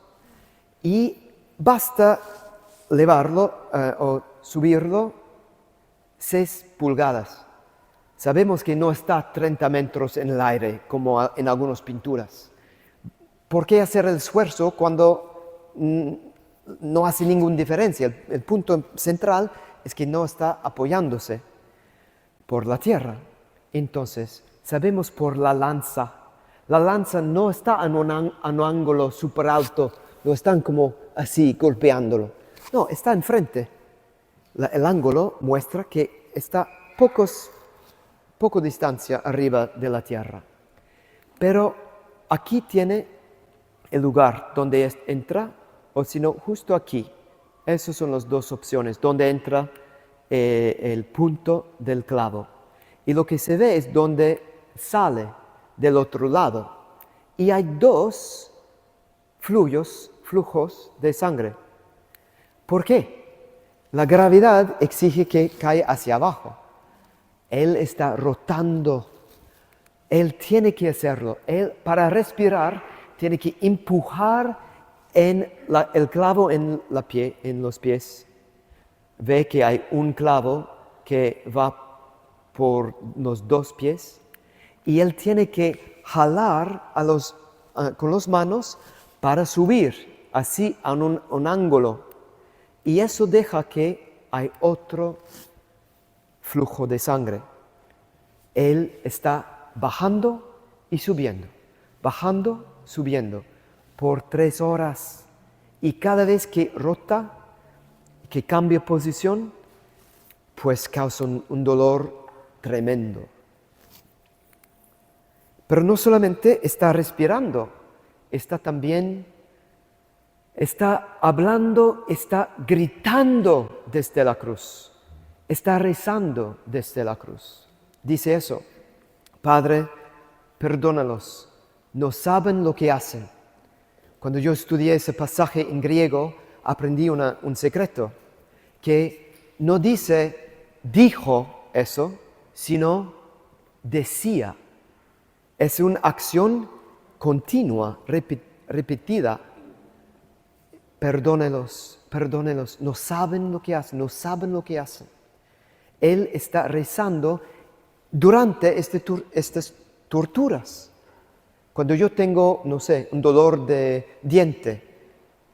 Y basta elevarlo o subirlo 6 pulgadas. Sabemos que no está a 30 metros en el aire, como en algunas pinturas. ¿Por qué hacer el esfuerzo cuando no hace ninguna diferencia? El punto central es que no está apoyándose por la tierra. Entonces, sabemos por la lanza. La lanza no está en un ángulo súper alto, no están como así golpeándolo. No, está enfrente. El ángulo muestra que está poco distancia arriba de la tierra. Pero aquí tiene el lugar donde entra, o si no, justo aquí. Esas son las dos opciones, donde entra el punto del clavo. Y lo que se ve es donde sale del otro lado. Y hay 2 flujos de sangre. ¿Por qué? La gravedad exige que caiga hacia abajo. Él está rotando. Él tiene que hacerlo. Él, para respirar, tiene que empujar el clavo en los pies. Ve que hay un clavo que va por los 2 pies y él tiene que jalar con las manos para subir así a un ángulo. Y eso deja que hay otro flujo de sangre. Él está bajando y subiendo, bajando, subiendo, por 3 horas. Y cada vez que rota, que cambia posición, pues causa un dolor tremendo. Pero no solamente está respirando, está hablando, está gritando desde la cruz, está rezando desde la cruz. Dice eso: Padre, perdónalos, no saben lo que hacen. Cuando yo estudié ese pasaje en griego, aprendí un secreto, que no dijo eso, sino decía. Es una acción continua, repetida. Perdónelos, no saben lo que hacen. Él está rezando durante estas torturas. Cuando yo tengo, un dolor de diente,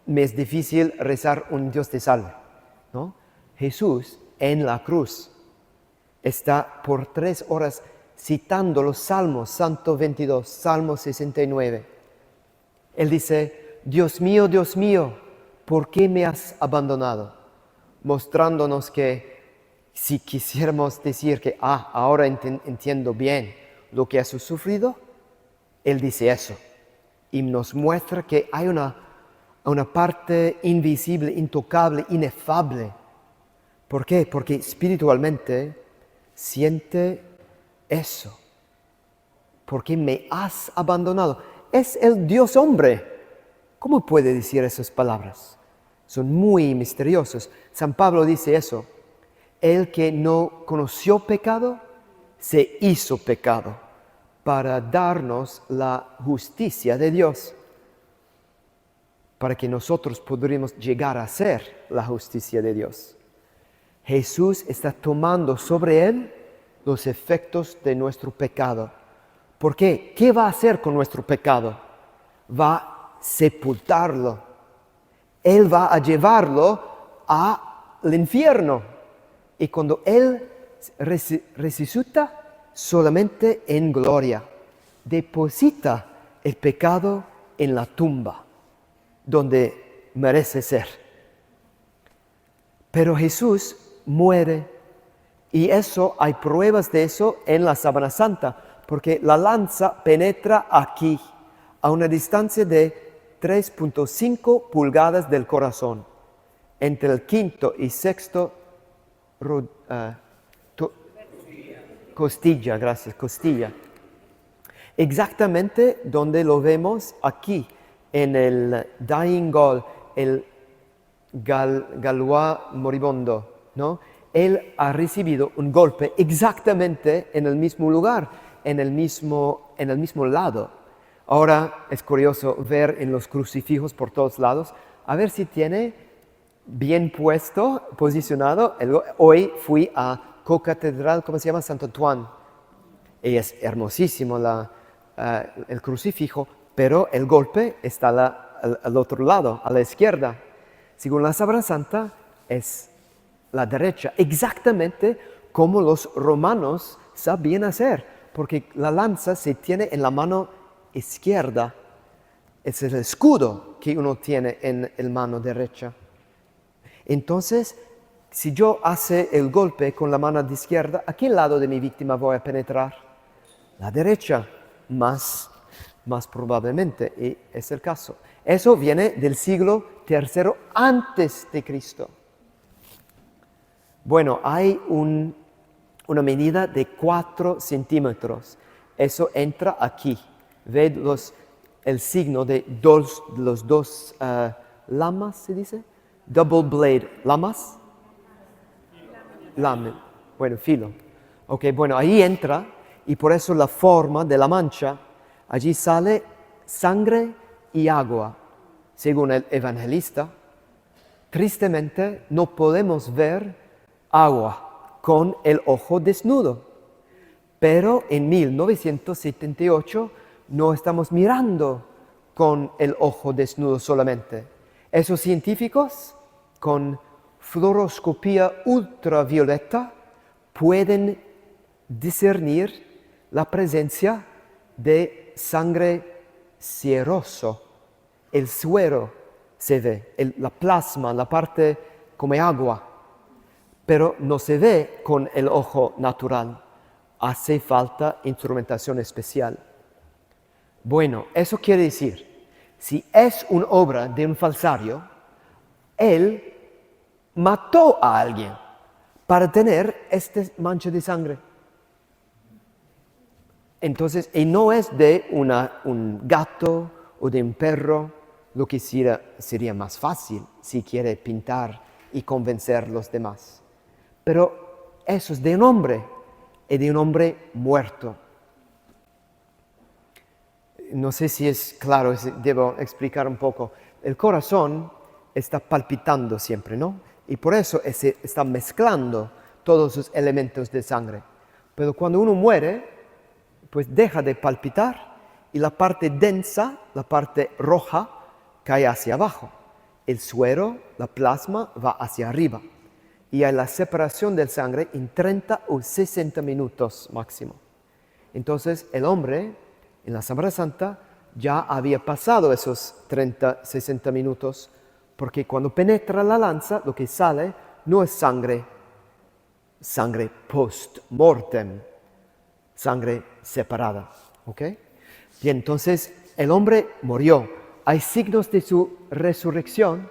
me es difícil rezar un Dios te salve, ¿no? Jesús en la cruz está por 3 horas citando los Salmos, Santo 22, Salmo 69. Él dice: Dios mío, ¿por qué me has abandonado? Mostrándonos que si quisiéramos decir que ahora entiendo bien lo que has sufrido, Él dice eso. Y nos muestra que hay una parte invisible, intocable, inefable. ¿Por qué? Porque espiritualmente siente eso. ¿Por qué me has abandonado? Es el Dios hombre. ¿Cómo puede decir esas palabras? Son muy misteriosas. San Pablo dice eso: el que no conoció pecado, se hizo pecado para darnos la justicia de Dios, para que nosotros podríamos llegar a ser la justicia de Dios. Jesús está tomando sobre Él los efectos de nuestro pecado. ¿Por qué? ¿Qué va a hacer con nuestro pecado? Va a sepultarlo. Él va a llevarlo al infierno. Y cuando Él resucita, solamente en gloria, deposita el pecado en la tumba, donde merece ser. Pero Jesús muere, y hay pruebas de eso en la Sábana Santa, porque la lanza penetra aquí, a una distancia de 3.5 pulgadas del corazón, entre el quinto y sexto costilla, exactamente donde lo vemos aquí, en el Dying Gaul, el Gaulois moribundo, ¿no? Él ha recibido un golpe exactamente en el mismo lugar, en el mismo lado. Ahora es curioso ver en los crucifijos por todos lados, a ver si tiene bien puesto, posicionado. Hoy fui a Cocatedral, ¿cómo se llama? Santo Antoine. Y es hermosísimo el crucifijo, pero el golpe está al otro lado, a la izquierda. Según la Sábana Santa, es la derecha, exactamente como los romanos sabían hacer, porque la lanza se tiene en la mano izquierda. Es el escudo que uno tiene en la mano derecha. Entonces, si yo hace el golpe con la mano izquierda, ¿a qué lado de mi víctima voy a penetrar? La derecha, más probablemente, y es el caso. Eso viene del siglo III antes de Cristo. Bueno, hay una medida de 4 centímetros. Eso entra aquí. ¿Ve el signo de los dos lamas, se dice? Double blade, ¿lamas? Lame. Bueno, filo. Ok, bueno, ahí entra y por eso la forma de la mancha, allí sale sangre y agua. Según el evangelista, tristemente no podemos ver agua con el ojo desnudo. Pero en 1978 no estamos mirando con el ojo desnudo solamente. Esos científicos con fluoroscopía ultravioleta pueden discernir la presencia de sangre cieroso. El suero se ve, la plasma, la parte como agua, pero no se ve con el ojo natural. Hace falta instrumentación especial. Bueno, eso quiere decir, si es una obra de un falsario, él mató a alguien para tener esta mancha de sangre. Entonces, y no es de un gato o de un perro, lo que sería más fácil si quiere pintar y convencer a los demás. Pero eso es de un hombre, y de un hombre muerto. No sé si es claro, debo explicar un poco. El corazón está palpitando siempre, ¿no? Y por eso está mezclando todos sus elementos de sangre. Pero cuando uno muere, pues deja de palpitar y la parte densa, la parte roja, cae hacia abajo. El suero, la plasma, va hacia arriba. Y hay la separación del sangre en 30 o 60 minutos máximo. Entonces el hombre en la Sábana Santa ya había pasado esos 30, 60 minutos, porque cuando penetra la lanza, lo que sale no es sangre post-mortem, sangre separada. ¿Ok? Bien, entonces el hombre murió. ¿Hay signos de su resurrección?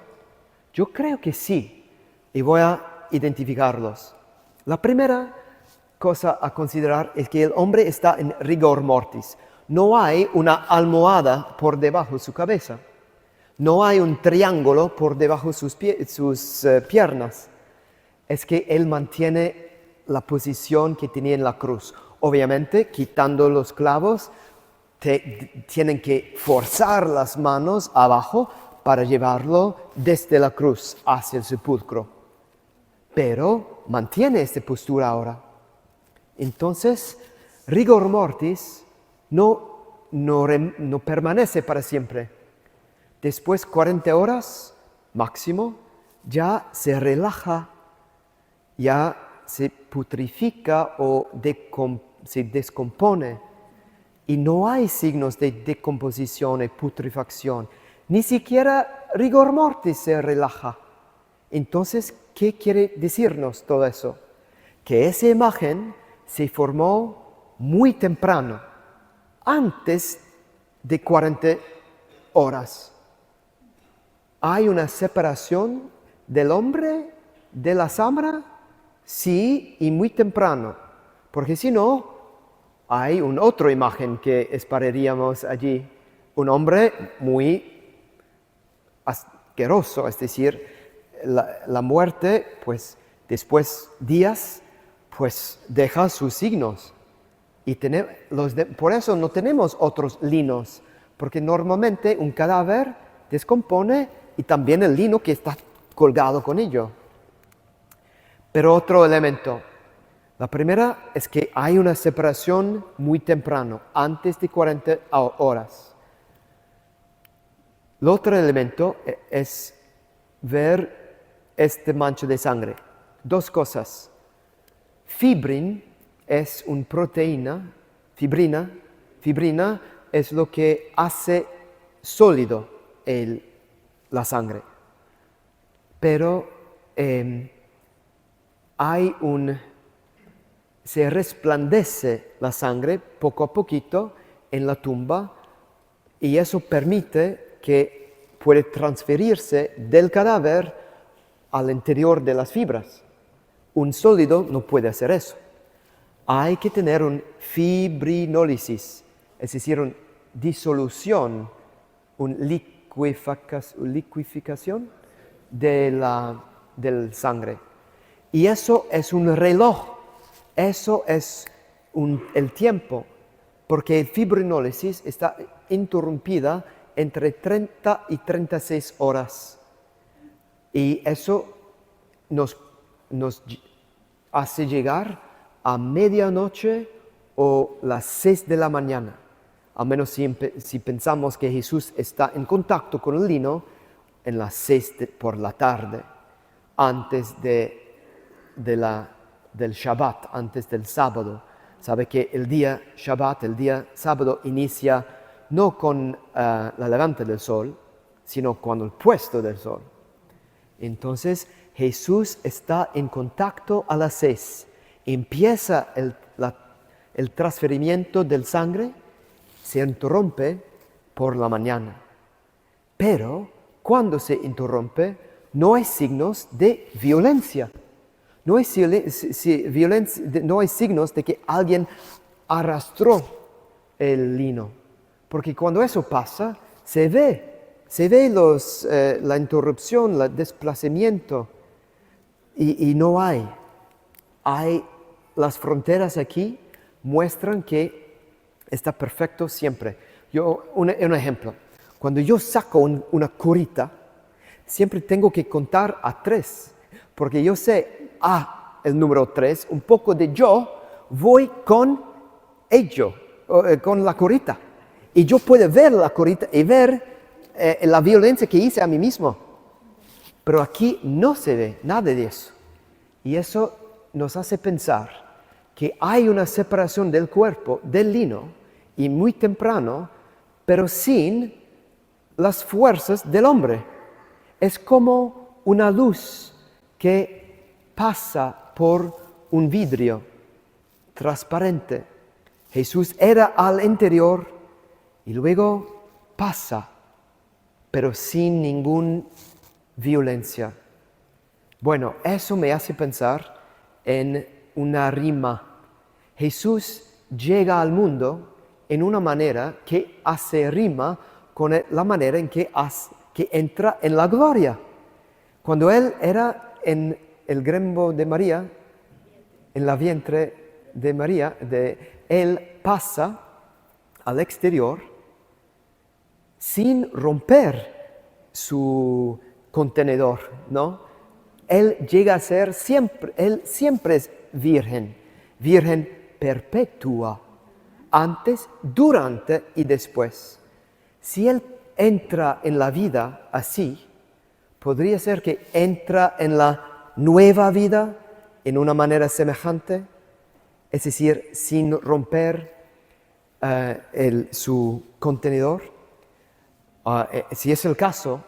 Yo creo que sí, y voy a identificarlos. La primera cosa a considerar es que el hombre está en rigor mortis. No hay una almohada por debajo de su cabeza. No hay un triángulo por debajo de sus piernas. Es que él mantiene la posición que tenía en la cruz. Obviamente, quitando los clavos, tienen que forzar las manos abajo para llevarlo desde la cruz hacia el sepulcro. Pero mantiene esta postura ahora. Entonces, rigor mortis no permanece para siempre. Después 40 horas máximo, ya se relaja, ya se putrifica o se descompone. Y no hay signos de decomposición y putrefacción. Ni siquiera rigor mortis se relaja. Entonces, ¿qué quiere decirnos todo eso? Que esa imagen se formó muy temprano, antes de 40 horas. ¿Hay una separación del hombre de la sombra? Sí, y muy temprano, porque si no, hay una otra imagen que esperaríamos allí, un hombre muy asqueroso, es decir, la muerte, pues después días, pues deja sus signos. Y por eso no tenemos otros linos, porque normalmente un cadáver descompone y también el lino que está colgado con ello. Pero otro elemento. La primera es que hay una separación muy temprano, antes de 40 horas. El otro elemento es ver este mancho de sangre. Dos cosas. Fibrina es una proteína, fibrina es lo que hace sólido la sangre. Pero se resplandece la sangre poco a poquito en la tumba y eso permite que puede transferirse del cadáver al interior de las fibras. Un sólido no puede hacer eso. Hay que tener una fibrinólisis, es decir, una disolución, una liquificación del sangre. Y eso es un reloj, eso es el tiempo, porque el fibrinólisis está interrumpida entre 30 y 36 horas. Y eso nos hace llegar a medianoche o las 6 de la mañana. Al menos si pensamos que Jesús está en contacto con el lino en las 6 por la tarde, antes del Shabbat, antes del sábado. Sabe que el día Shabbat, el día sábado, inicia no con la levanta del sol, sino con el puesto del sol. Entonces Jesús está en contacto a las 6. Empieza el transferimiento del sangre, se interrumpe por la mañana. Pero cuando se interrumpe, no hay signos de violencia. No hay signos de que alguien arrastró el lino. Porque cuando eso pasa, se ve la interrupción, el desplazamiento. Y no hay. Las fronteras aquí muestran que está perfecto siempre. Un ejemplo. Cuando yo saco una curita, siempre tengo que contar a 3. Porque yo sé, el número 3, un poco de yo, voy con ello, con la curita. Y yo puedo ver la curita y ver la violencia que hice a mí mismo. Pero aquí no se ve nada de eso. Y eso nos hace pensar que hay una separación del cuerpo, del lino, y muy temprano, pero sin las fuerzas del hombre. Es como una luz que pasa por un vidrio transparente. Jesús era al interior y luego pasa, pero sin ninguna violencia. Bueno, eso me hace pensar en una rima. Jesús llega al mundo en una manera que hace rima con la manera en que entra en la gloria. Cuando Él era en el grembo de María, en la vientre de María, Él pasa al exterior sin romper su contenedor, ¿no? Él llega a ser Él siempre es virgen perpetua, antes, durante y después. Si Él entra en la vida así, podría ser que entra en la nueva vida en una manera semejante, es decir, sin romper su contenedor. Si es el caso,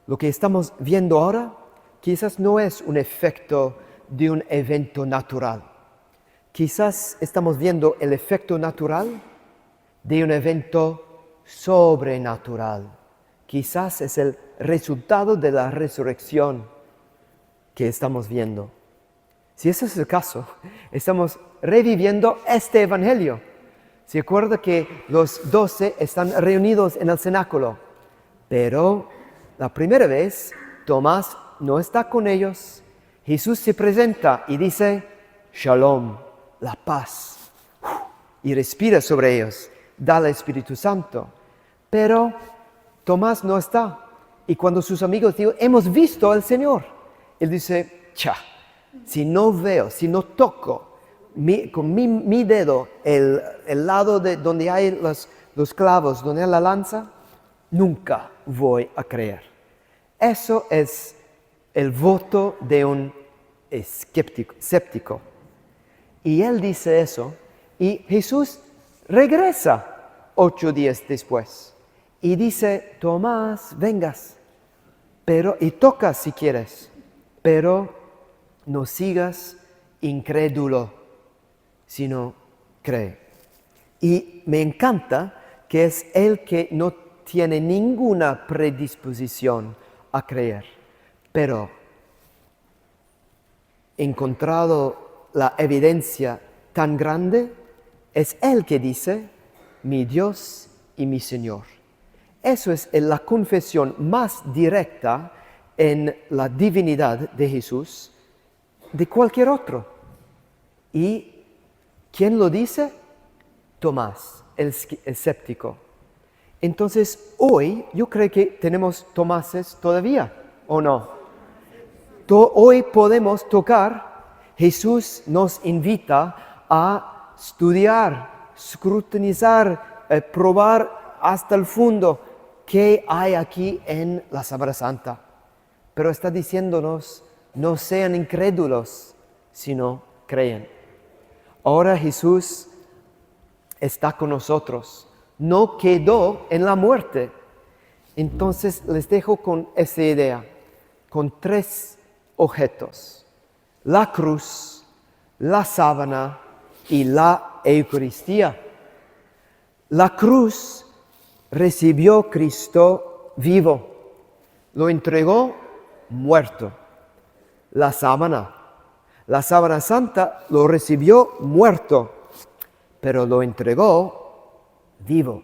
lo que estamos viendo ahora quizás no es un efecto de un evento natural. Quizás estamos viendo el efecto natural de un evento sobrenatural. Quizás es el resultado de la resurrección que estamos viendo. Si ese es el caso, estamos reviviendo este evangelio. ¿Se acuerda que los 12 están reunidos en el cenáculo? Pero la primera vez, Tomás no está con ellos. Jesús se presenta y dice, Shalom, la paz. Y respira sobre ellos, da el Espíritu Santo. Pero Tomás no está. Y cuando sus amigos digo, hemos visto al Señor, él dice, si no veo, si no toco con mi dedo el lado de donde hay los clavos, donde hay la lanza, nunca voy a creer. Eso es el voto de un escéptico. Y él dice eso, y Jesús regresa 8 días después. Y dice, Tomás, vengas, y toca si quieres, pero no sigas incrédulo, sino cree. Y me encanta que es él que no tiene ninguna predisposición a creer, pero encontrado la evidencia tan grande, es él que dice, mi Dios y mi Señor. Eso es la confesión más directa en la divinidad de Jesús de cualquier otro. ¿Y quién lo dice? Tomás, el escéptico. Entonces, hoy yo creo que tenemos Tomases todavía, ¿o no? Hoy podemos tocar, Jesús nos invita a estudiar, escrutinizar, probar hasta el fondo qué hay aquí en la Sábana Santa. Pero está diciéndonos, no sean incrédulos, sino creen. Ahora Jesús está con nosotros, no quedó en la muerte. Entonces les dejo con esta idea, con 3 objetos: la cruz, la sábana y la Eucaristía. La cruz recibió Cristo vivo, lo entregó muerto. La sábana santa lo recibió muerto, pero lo entregó vivo.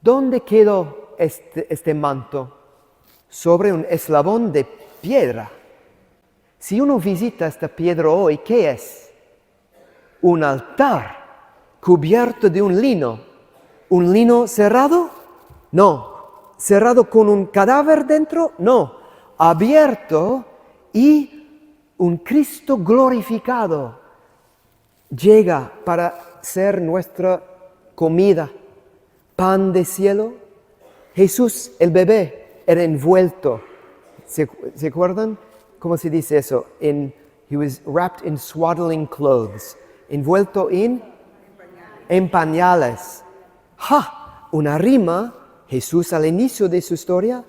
¿Dónde quedó este manto? Sobre un eslabón de piedra. Si uno visita esta piedra hoy, ¿qué es? Un altar cubierto de un lino. ¿Un lino cerrado? No. ¿Cerrado con un cadáver dentro? No. Abierto, y un Cristo glorificado llega para ser nuestra comida. Pan de cielo. Jesús, el bebé, era envuelto. ¿Se acuerdan? ¿Cómo se dice eso? He was wrapped in swaddling clothes. Envuelto en pañales. Una rima. Jesús al inicio de su historia,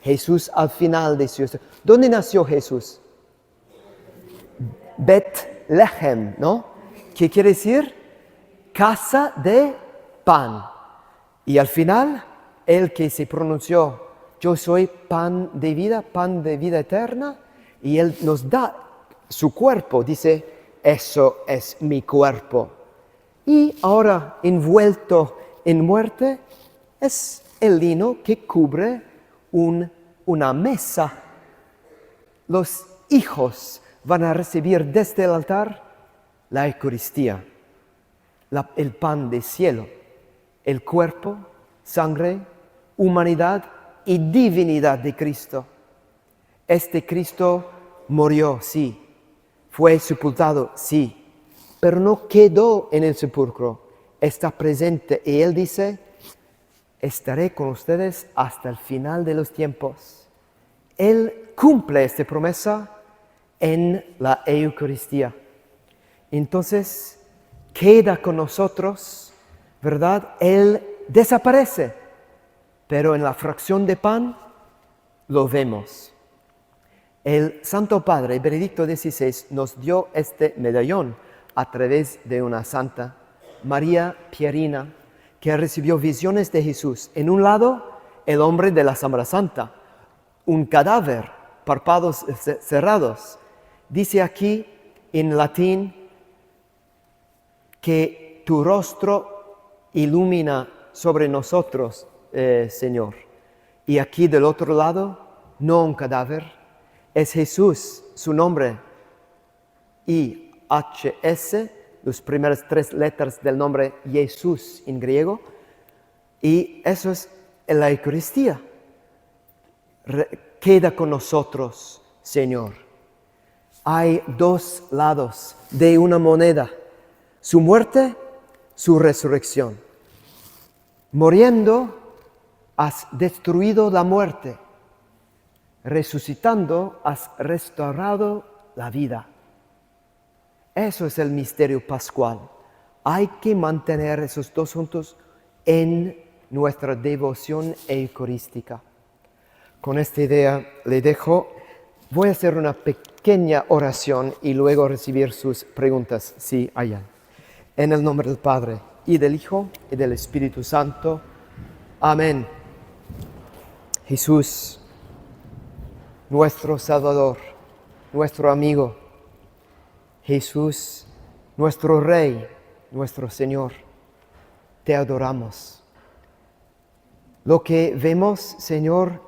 Jesús al final de su historia. ¿Dónde nació Jesús? Betlehem, ¿no? ¿Qué quiere decir? Casa de pan. Y al final, el que se pronunció, yo soy pan de vida eterna, y él nos da su cuerpo, dice, eso es mi cuerpo. Y ahora, envuelto en muerte, es el lino que cubre una mesa. Los hijos van a recibir desde el altar la Eucaristía, el pan del cielo, el cuerpo, sangre, humanidad y divinidad de Cristo. Este Cristo murió, sí, fue sepultado, sí, pero no quedó en el sepulcro, está presente, y Él dice, estaré con ustedes hasta el final de los tiempos. Él cumple esta promesa en la Eucaristía. Entonces, queda con nosotros, ¿verdad? Él desaparece, pero en la fracción de pan lo vemos. El Santo Padre, Benedicto XVI, nos dio este medallón a través de una santa, María Pierina, que recibió visiones de Jesús. En un lado, el hombre de la Sábana Santa, un cadáver, párpados cerrados. Dice aquí en latín que tu rostro ilumina sobre nosotros, Señor. Y aquí del otro lado, no un cadáver, es Jesús, su nombre, IHS, las primeras 3 letras del nombre Jesús en griego, y eso es la Eucaristía. queda con nosotros, Señor. Hay dos lados de una moneda, su muerte, su resurrección. Muriendo, has destruido la muerte. Resucitando, has restaurado la vida. Eso es el misterio pascual. Hay que mantener esos dos juntos en nuestra devoción eucarística. Con esta idea le dejo. Voy a hacer una pequeña oración y luego recibir sus preguntas, si hayan. En el nombre del Padre, y del Hijo, y del Espíritu Santo. Amén. Jesús, nuestro Salvador, nuestro amigo. Jesús, nuestro Rey, nuestro Señor. Te adoramos. Lo que vemos, Señor,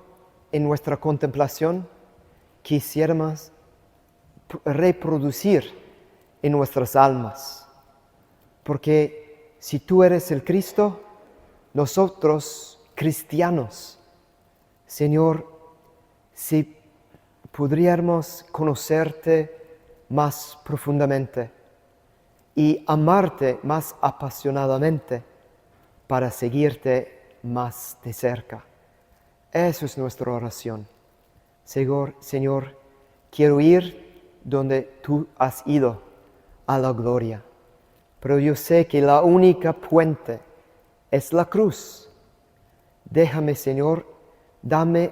en nuestra contemplación, quisiéramos reproducir en nuestras almas. Porque si tú eres el Cristo, nosotros, cristianos, Señor, si pudiéramos conocerte más profundamente y amarte más apasionadamente para seguirte más de cerca. Eso es nuestra oración. Señor, quiero ir donde tú has ido, a la gloria. Pero yo sé que la única puente es la cruz. Déjame, Señor, dame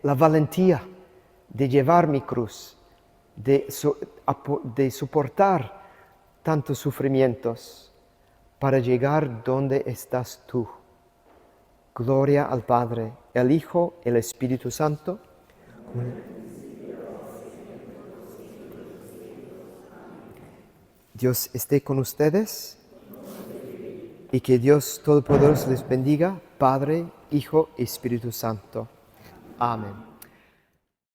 la valentía de llevar mi cruz, de soportar tantos sufrimientos para llegar donde estás tú. Gloria al Padre, al Hijo, el Espíritu Santo. Dios esté con ustedes y que Dios Todopoderoso les bendiga, Padre, Hijo y Espíritu Santo. Amén.